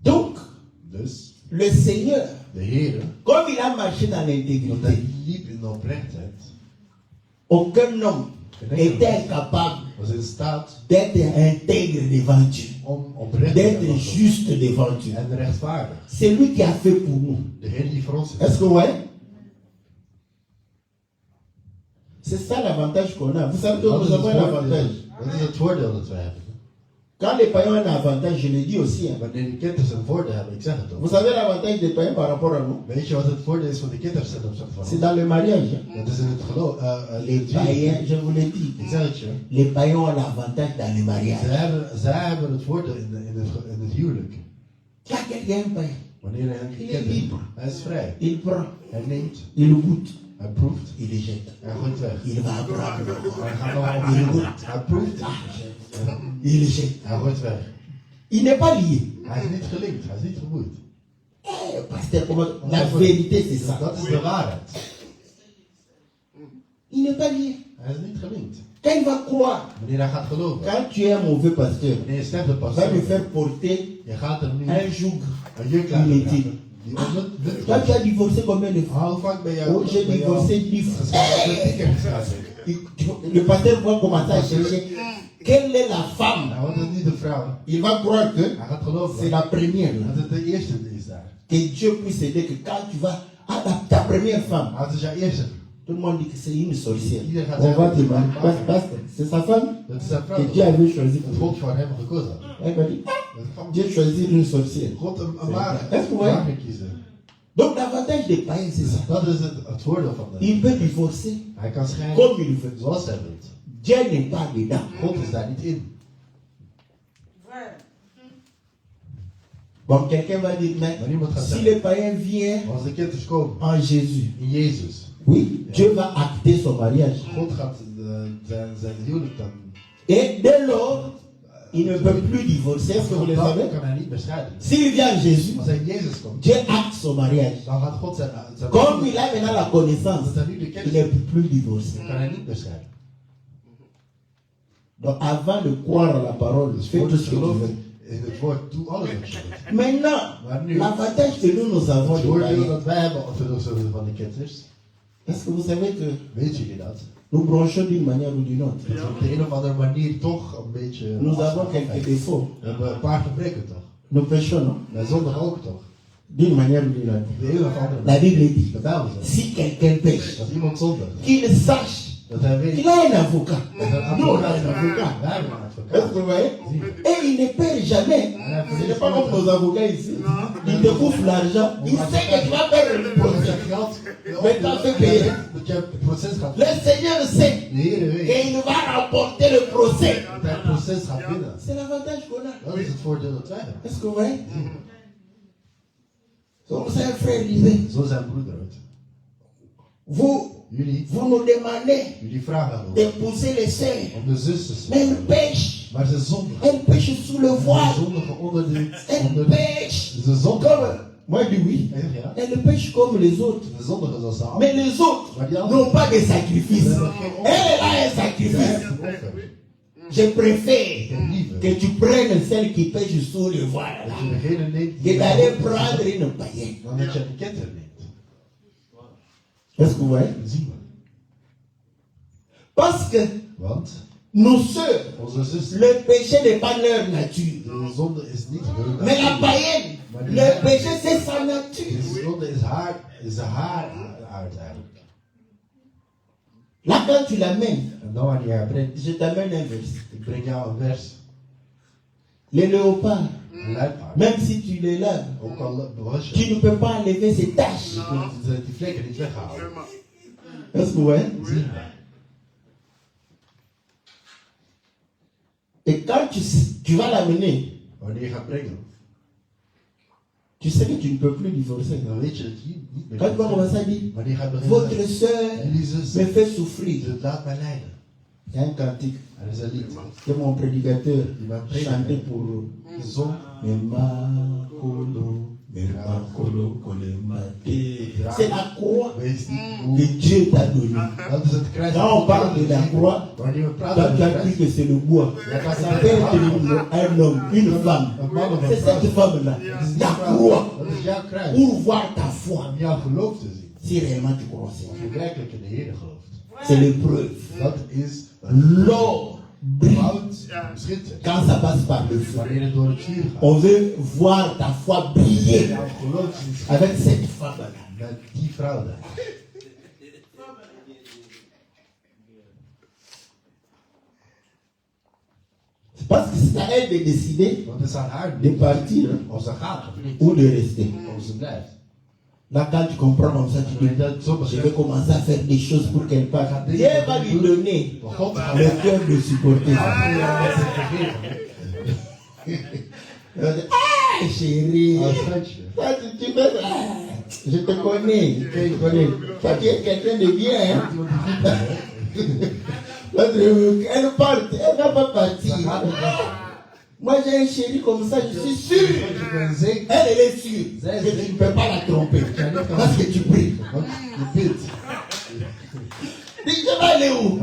Donc, Dus le Seigneur, de Heer, comme il a marché dans want hij l'intégrité, liep in de oprechtheid, aucun homme était incapable was in staat d'être intègre devant Dieu, om oprecht te d'être zijn juste devant Dieu. en rechtvaardig. C'est lui qui a fait pour nous. De Heer die voor ons is. Est-ce que vous voyez? C'est ça l'avantage qu'on a. Vous savez que Dat nous is avons het un voordeel. avantage. Dat is het voordeel dat we hebben. Quand les païens ont un avantage, je le dis aussi. Hein. Wanneer de kinderen een voordeel hebben, ik zeg het Vous ook. savez l'avantage des païens par rapport à nous? Weet je wat het voordeel is van de kinderen ten opzichte van C'est ons? dans le mariage. Hein. Dat is in het geloof. Les païens, je vous l'ai dit, Ik zeg het je. les païens ont l'avantage dans le mariage. Zij hebben het voordeel in het huwelijk. Quand quelqu'un est un païen, Wanneer hij een Il kind est libre. heeft, hij is vrij. il prend, Hij neemt, il goûte, hij proeft, il le jette. hij gooit weg. Il va apprendre. Hij gaat nog opnieuw. Hij proeft, Il le jette. hij gooit weg. Il n'est pas lié. Hij is niet gelinkt, hij is niet geboeid. Pasteur, comment... La vérité, c'est ça. Dat is de waarheid. Il n'est pas lié. Hij is niet gelinkt. Quand il va croire, Wanneer hij gaat geloven, quand tu es un mauvais pasteur, wanneer je slechte va lui pastor faire porter je gaat hem nu un joug. een juk laten inutile. dragen. Die onwettig Toi, tu is. as divorcé combien de fois? Hoe vaak ben jij Oh, j'ai divorcé 10 fois. gescheiden? Le pasteur va commencer à chercher quelle est la femme. Nou, want het is niet de vrouw. Il va croire que Hij gaat geloven. c'est la première. là. Dat het de eerste is daar. Que Dieu puisse aider que quand tu vas à ta première femme, Hij is jouw eerste. tout le monde dit que c'est une sorcière. Iedereen gaat On va zeggen, te marier. Pasteur, c'est sa femme dat is zijn vrouw. que Dieu avait choisi Dat pour God voor hem gekozen had. Elle va dire, Dat God- Dieu choisit une sorcière. God een Est-ce que vous voyez? wagen kiezen. Donc l'avantage des païens, c'est ça. Dat is het voordeel van de. Il peut divorcer Hij kan scheiden comme il veut. zoals hij wil. Dieu n'est pas dedans. God is daar niet in. Bon, quelqu'un va dire, mais Maar niemand gaat si zeggen, le païen vient als de kinderen komen en Jésus, in Jezus, oui, Dieu va acter son mariage. God gaat zijn huwelijk dan. Et dès lors, il ne peut plus divorcer. Est-ce que vous le Dan savez? kan hij niet meer scheiden. S'il vient en Jésus, Als hij in Jezus komt, Dieu acte son mariage. dan gaat God zijn Comme il a maintenant la connaissance, dat hij nu de il kennis ne heeft, peut plus divorcer. dan kan hij niet meer scheiden. Donc avant de croire à la parole, Dus fais voor tout het ce que tu geloof veux. in het woord, doe alles wat je wilt. Maintenant, Maar nu, l'avantage que nous avons het de voordeel païens, dat wij hebben ten opzichte van de kinders, est-ce que vous savez que weet jullie dat? nous branchons d'une manière ou d'une autre? Dat we op de een of andere manier toch een beetje. Nous avons quelques défauts. We hebben een paar gebreken toch? Nous péchons, non? Wij zondigen ook toch? D'une manière ou d'une autre. Op de een of andere La manier. Bible dit, De Bijbel zegt, si quelqu'un pêche, als iemand zondigt, qu'il sache dat hij weet qu'il a un avocat. dat hij een Nous, on a advocaat un avocat. Wij hebben een Est-ce que advocaat. vous voyez? Et il ne perd jamais. Ce n'est pas comme nos avocats ici. Ils te bouffent l'argent. Ils savent que tu vas perdre le Omdat procès. je geld Mais t'as fait payer. dat je het proces gaat Le Seigneur sait De Heer weet qu'il va remporter le procès. dat hij het proces gaat winnen. C'est l'avantage qu'on a. Dat is het voordeel dat wij hebben. Est-ce que vous voyez? Donc, vous savez, frère Rivet, Zo zijn broeder uit. vous nous demandez Jullie vragen aan ons d'épouser les sœurs. om de zusters te Mais elles zijn. pêchent. Maar ze zondigen. Elles pêchent sous le Ze voile. zondigen onder Elles de. pêchent. Ze zondigen. Comme, moi je dis oui. Ik zeg ja. Elles pêchent comme les autres. Ze zondigen zoals de Mais anderen. les autres Maar die n'ont anderen. pas de sacrifice. Ze hebben geen offer. Elle a un Zij sacrifice. heeft een offer. Je préfère Ik heb liever que tu prennes celle qui pêche sous le voile là, dat je degene neemt que die d'aller mij prendre une païenne. dan dat je een ketter neemt. Est-ce que vous voyez? Dat zien we. Parce que Want nos sœurs, onze zuster, le péché n'est pas leur nature. de zonde is niet hun Mais la natuur. païenne, le péché c'est sa De nature. zonde is haar aard eigenlijk. Là quand tu l'amènes, En dan wanneer je haar brengt, je t'amène un verset. ik breng jou een vers, Les léopards, een luipaard. même si tu les laves, Ook al was tu je, ne peux pas enlever ces taches. je kunt die vlekken niet weghalen. Est-ce que vous voyez? Dat zien we. Et quand tu vas l'amener, Wanneer je gaat brengen, tu sais que tu ne peux plus divorcer. dan weet je dat je niet meer Quand tu vas kunt. commencer à dire, Wanneer je gaat beginnen, votre soeur jullie me zuster, fait souffrir. ze laat mij lijden. Il y a un cantique Er is een lied. que mon prédicateur Die mijn chantait prediker pour zong. c'est la croix Wees niet que moe. Dieu t'a donnée. Dat is het kruis. Quand on parle de la croix, Wanneer we praten toi over tu as het cru kruis, que c'est le bois. Ça peut être un homme, une femme. C'est cette femme-là, la croix, dat is jouw kruis. pour voir ta foi. Om jouw geloof te zien. Si réellement tu crois au Seigneur. Of je werkelijk in de Heer gelooft. C'est l'épreuve. Dat is een L'or brille goud schittert. quand ça passe par le feu. Wanneer het door het vuur gaat. On veut voir ta foi briller Jouw geloof zien avec cette femme-là. met die vrouw daar. Parce que c'est à elle de décider Want het is aan haar de partir of ze gaat of niet. ou de rester. Of ze blijft. Là, quand tu comprends comme ça, tu dis, Wanneer dat zo je vais begrijpt. commencer à faire des choses pour qu'elle parte. Dieu va lui donner Maar God gaat le cœur de supporter. Elle va dire, ah, chérie, Als schatje. toi, tu fais ça. Je te connais, je te connais. Toi, tu es quelqu'un de bien, hein? Iemand die goed is, hè? Elle part, elle va pas partir. Dan gaat het weg. Moi, j'ai un chéri comme ça, je suis sûr. Want je bent zeker. Elle est sûre que tu ne peux pas la tromper. Parce que tu pries. Want je bidt. Dis, je vais aller où?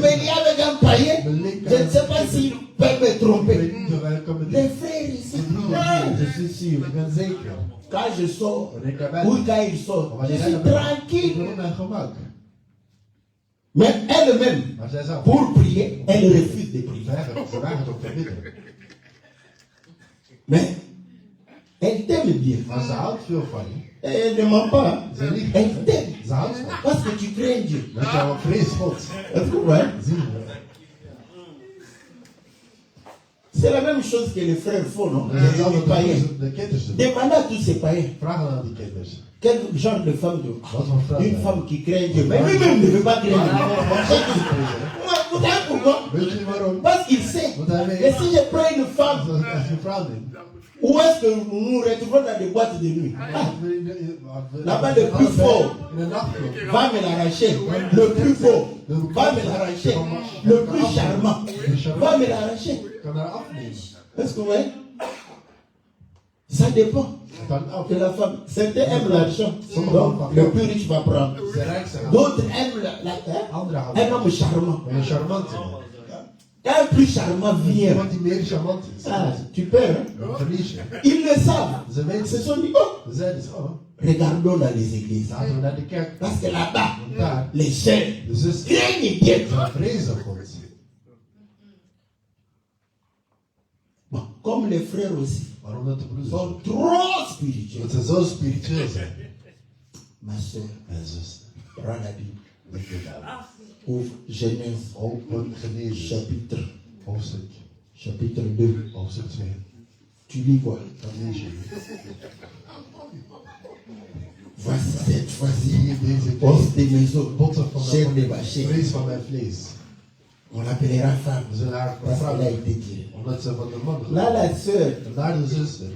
Mais il y a avec un païen. Je ne sais pas s'il peut me Ik tromper. weet niet of hij kan Les bedienen. frères ici, ah, je suis sûr. Ik ben zeker. Quand je sors, Wanneer ik naar ou buiten quand il sort, Wanneer je hij suis naar buiten ik tranquille. ben op mijn gemak. Mais elle-même, Maar zij zou pour prier, elle refuse de prier. ze weigert om te bidden. Mais elle t'aime bien. Maar ze houdt veel van je. Et elle ne ment pas. Ze liegt. Elle t'aime. Ze houdt van je. Parce que tu crains Dieu. Dat je al vrees God. Est-ce que vous voyez? Zien we. C'est la même chose que les frères font, non? Dat is Les hetzelfde païens. wat de kinders doen. Demandez à tous ces païens. Vraag dan aan die kinders. Quel genre de femme de... Wat voor vrouw Une zijn? femme qui craint Dieu. Mais lui-même ne veut pas craindre Dieu. Vous savez pourquoi? Weet je waarom? Parce qu'il sait Want hij que weet. si je prends une femme, Als je een vrouw neemt. où est-ce que nous nous retrouvons dans des boîtes de nuit? Ah, Là-bas le plus fort. In een nachtclub. va me l'arracher. Le plus beau va me l'arracher. Le plus charmant va me l'arracher. Ik kan haar afnemen. Est-ce que vous voyez? Ça dépend Ik kan het af. de la femme. Certains aiment l'argent. Donc, le plus riche va prendre. Ze rijdt zich aan. D'autres aiment hein? Anderen un houden. homme charmant. Een charmante. Quand un plus charmant vient, Iemand die meer charmant is. ah, tu perds. Hein? Dan verlies je. Ils le savent. Ze Ils weten se het. sont dit, oh, Ze zeiden zo. Oh, regardons dans les églises. laten we naar de kerk. Parce que là-bas, Want daar, les chers de zus, craignent Dieu. ze vrezen God. Bon, comme les frères aussi Waarom dat de broeders sont doen? trop spirituels. Dat ze zo spiritueel zijn. Ma soeur, En zuster. prends la Bible. Denk je daar. Ouvre Genèse Open Genesis. chapitre, Hoofdstuk. chapitre 2. Hoofdstuk 2. Tu lis quoi? Dan lees je. Voici cette fois-ci, Zie je deze os de maison, botten van chair de mijn vacher. vlees van mijn vlees. On l'appellera femme We zullen haar parce qu'elle a vrouw. été tirée. Omdat ze van de man Là, la sœur, En daar de zuster.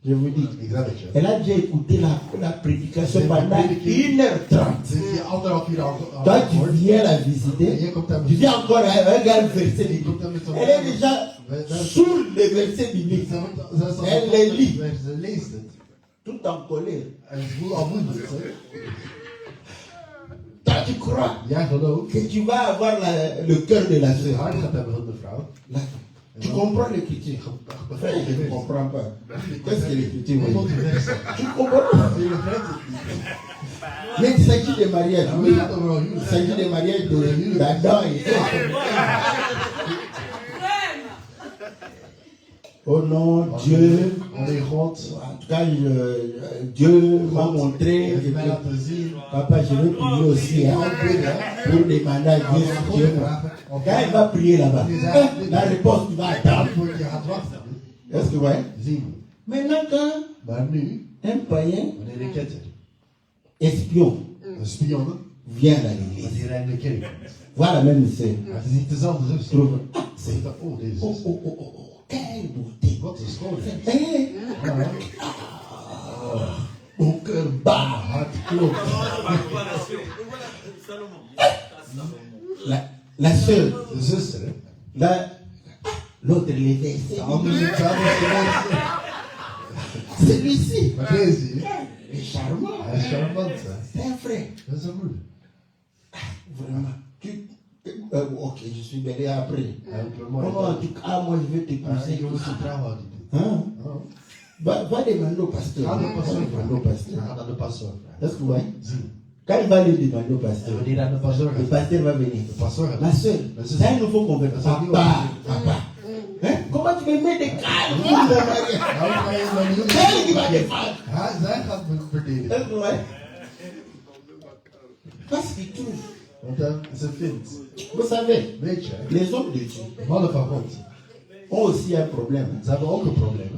je vous dis, Ik zeg het je. elle a déjà écouté la prédication pendant 1h30. Ze is hier 1,5 uur al Toi, tu gehoord. viens la En visiter, jij komt daar tu viens encore regarder le verset Je biblique. komt daar met zo'n Elle est déjà sur le verset biblique, Elle les lit. Ze leest het. tout en colère. En ze voelt al moeilijk. Hè? Toi, tu crois Jij gelooft, que tu vas avoir le cœur de la dat je het sœur. hart gaat hebben van de vrouw. Là, tu comprends l'écriture. Frère, je ne comprends pas. Qu'est-ce que l'écriture veut dire? Tu comprends pas? Mais il s'agit de mariage, oui. Il s'agit de mariage d'Adam et Ève. Oh non, Dieu, Oh nee, God, en tout cas, Dieu m'a montré heeft mij que, laten zien. papa, je vais prier aussi hein, pour demander à Dieu si Dieu vragen. Quand il va prier là-bas, la réponse, tu vas attendre. Antwoord, je gaat wachten. Est-ce que vous voyez? Zien we. Maintenant, quand Maar nu, un païen wanneer een ketter, espion een spion, vient à dat l'église, hier in de kerk komt. voit la même sœur, Maar het is niet dezelfde zus. trouve, ah, c'est Zeg dat, oh, deze oh, zus. oh, oh, oh, oh, quelle beauté. Wat een schoonheid. Eh, Ja, mon cœur bat. hart klopt. La sœur, De zuster, hè. l'autre l'évêque, De andere is hetzelfde. celui-ci, Maar deze hier, il est charmant. hij is charmant, hè. C'est un frère. Dat is een moeder. Vraiment. Ok, je suis mêlé après. Ja, ik ben Oh, mooi. en tout cas, moi je vais te Ja, pousser. ik moet ze trouw houden. Hein? Oh. Va demander au pasteur. Ga naar de Va pastoor demander au vragen. pasteur. Ga naar de pastoor vragen. Est-ce que vous voyez? Zien. Quand il va lui demander au En pasteur, wanneer aan de pastoor le gaat, pasteur va venir. de pastoor gaat. Ma soeur, Mais c'est c'est ça. un nouveau converti. Mais c'est un nouveau Papa, converti. papa. Hein? Comment tu me mets des calmes pour mon mariage? Nou, ga je naar de C'est elle qui va défendre. Zij gaat me verdedigen. Est-ce que vous voyez? Parce qu'il trouve. Want ze vindt, Vous savez, weet je, les hommes de Dieu mannen van God, ont aussi un problème. ze hebben ook een probleem.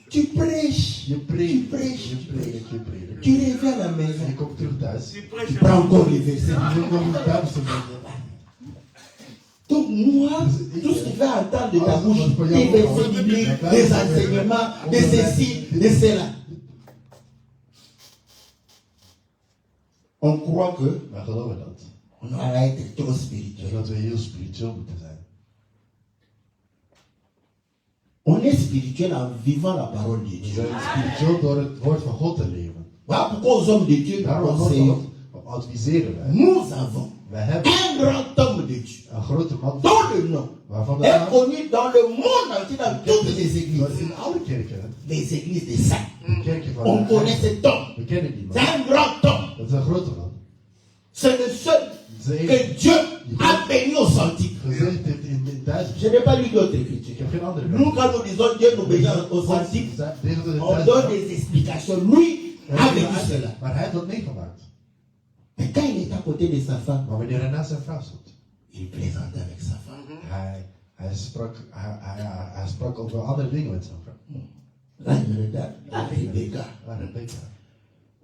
Tu prêches, Je tu preekt, prêches, je tu prêches. preekt, je preekt. Tu reviens à la maison. Je komt terug thuis. Tu prends encore les versets. Je moet nog eens thuis te brengen. Donc moi, tout ce qui va entendre de ta bouche, des versets bibliques, des enseignements, de ceci, de cela. On croit que Maar geloven dat. on va être trop spirituel. Dat we heel spiritueel moeten zijn. On est spirituel en vivant la parole de We Dieu. zijn spiritueel door het woord van God te leven. Voilà pourquoi aux hommes de Dieu nous Daarom conseillons. adviseren wij. Nous avons Wij hebben un grand homme de Dieu een grote man dont le nom waarvan de est naam connu dans le monde entier, dans toutes les dat églises. in alle kerken, Les églises des saints. de kerken van On connaît cet homme. we kennen die C'est man. un grand homme. Dat is een grote man. C'est le seul Dat is de enige que Dieu a béni au centime. gezegd heeft in Duitsland. Je n'ai pas lu d'autres Ik écritures. heb geen andere Nous, quand nous disons Dieu nous bénit au centime, on donne des explications. Lui a vécu cela. Maar hij heeft dat meegemaakt. Mais quand il est à côté de sa femme, Maar wanneer hij naast zijn vrouw stond, il plaisante avec sa femme. hij sprak over andere dingen met zijn vrouw. Là, il me regarde. Ah, Rebecca. Maar Rebecca,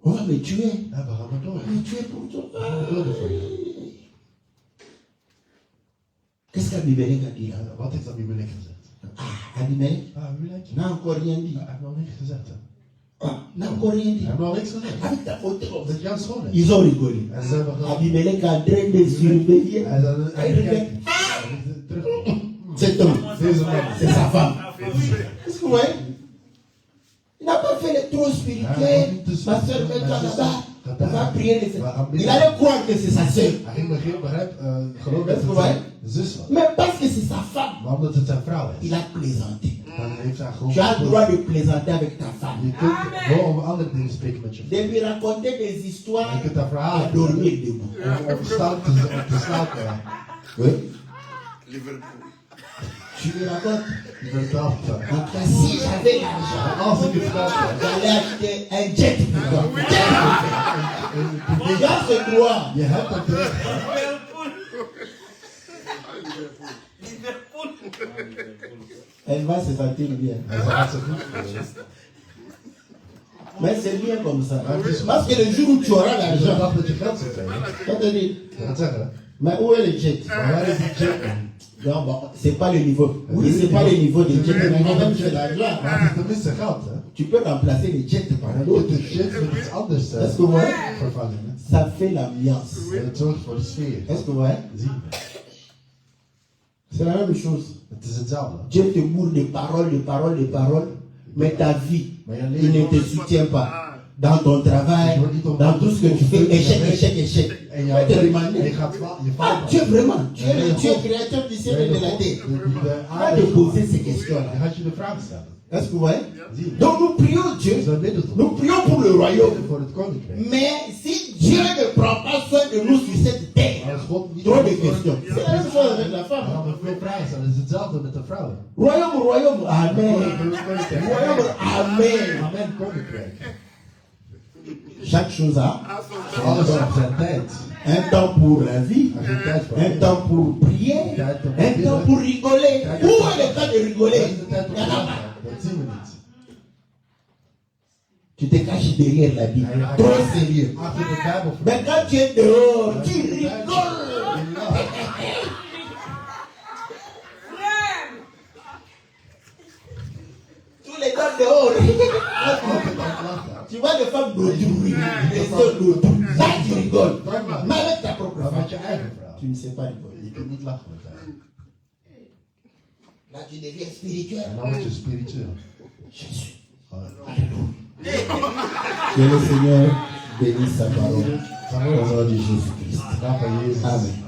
On va me tuer. ja, we gaan maar door. On va me tuer pour toi. We gaan doden voor je. Qu'est-ce qu'Abimelech a dit là? Wat heeft Abimelech gezegd? Ah, Abimelech Abimelech? n'a encore rien dit. Hij heeft nog niks gezegd. Hè? Ah, n'a encore rien dit. Hij heeft nog niks gezegd. Avec ta faute. Dat is jouw schoonheid. Ils ont rigolé. En ze hebben gedaan. Abimelech est en train de surveiller. Hij zei, hij Hij kijkt. Terug. cet homme. Deze man. C'est sa femme. Est-ce que vous voyez? Il n'a pas fait le trop spirituel. Ma soeur, mets-toi là-bas. On va prier les frères. Il allait croire que c'est sa soeur. Hij ging geloof dat Est-ce que het vous voyez? zijn zus was. Mais parce que c'est sa femme, Maar omdat het zijn vrouw is, il a plaisanté. dan heeft hij gewoon... Tu as le droit de plaisanter avec ta Je femme. kunt gewoon over andere dingen spreken met je vrouw. De lui raconter des Je histoires kunt daar à verhalen dormir debout. om te slapen. Oui. Tu lui racontes. Je vertelt dat. En tout cas, si j'avais l'argent, Als ik het geld heb, j'allais acheter un jet pour toi. Tu as ce droit. je hebt dat recht. Elle va se sentir bien. Hij gaat zo goed voelen. Mais c'est bien comme ça. Parce que le jour où tu auras Dus ik l'argent, dacht dat je geld zou krijgen. tu vas te dire, Je gaat zeggen, mais où est le jet? maar waar is die jet? Non, bon, c'est pas le niveau. Oui, c'est pas le niveau du jet, mais quand même c'est l'argent. Maar het is tenminste geld, hè. Tu peux remplacer le jet par Maar je l'autre. kunt de jet met iets anders Est-ce que vous voyez? vervangen. Hè. Ça fait l'ambiance. En het zorgt voor de sfeer. Est-ce que vous voyez? Zie je? C'est la même chose. Het is hetzelfde. Dieu te bourre de paroles, de paroles, de paroles, mais ta vie, Maar je il ne leven, te soutient pas. dans ton travail, dans tout ce que tu fais, échec, échec, échec. En Ouais, je de manier gaat je Ah, valt Dieu vraiment, tu es le Dieu créateur du ciel et de la terre. Pas de poser ces questions-là. Dan gaat je de vraag stellen. Est-ce que vous voyez? Zie je? Donc nous prions Dieu, Dus we bidden nous toch. prions pour le We royaume. bidden voor het koninkrijk. Mais si Dieu ne prend pas soin de nous sur cette terre, Maar als God niet trop de questions. C'est la même chose avec la dan femme. gaan we veel vragen stellen. Het is hetzelfde met de vrouwen. Royaume, royaume, amen. Royaume, amen. Amen, koninkrijk. Chaque chose a Alles op zijn tijd. un temps pour la vie, Er is een tijd voor un temps pour prier, un temps pour rigoler. Où est le temps de Er rigoler? is een tijd om te lachen. Dat zien we niet. Tu te caches derrière la Bible. Trop sérieux. Achter de Bijbel. Mais quand tu es dehors, tu rigoles. Tous les gars dehors. Tu vois les femmes d'aujourd'hui, les sœurs d'aujourd'hui. Là, tu rigoles. Mais avec ta propre Maar femme, met je eigen vrouw. tu ne sais pas rigoler. Je kunt niet lachen met haar. Là, tu deviens spirituel. En dan word je spiritueel. Jésus. Halleluja. Que le Seigneur bénisse sa parole. Au nom de Jésus-Christ. Naam van Jezus. Amen.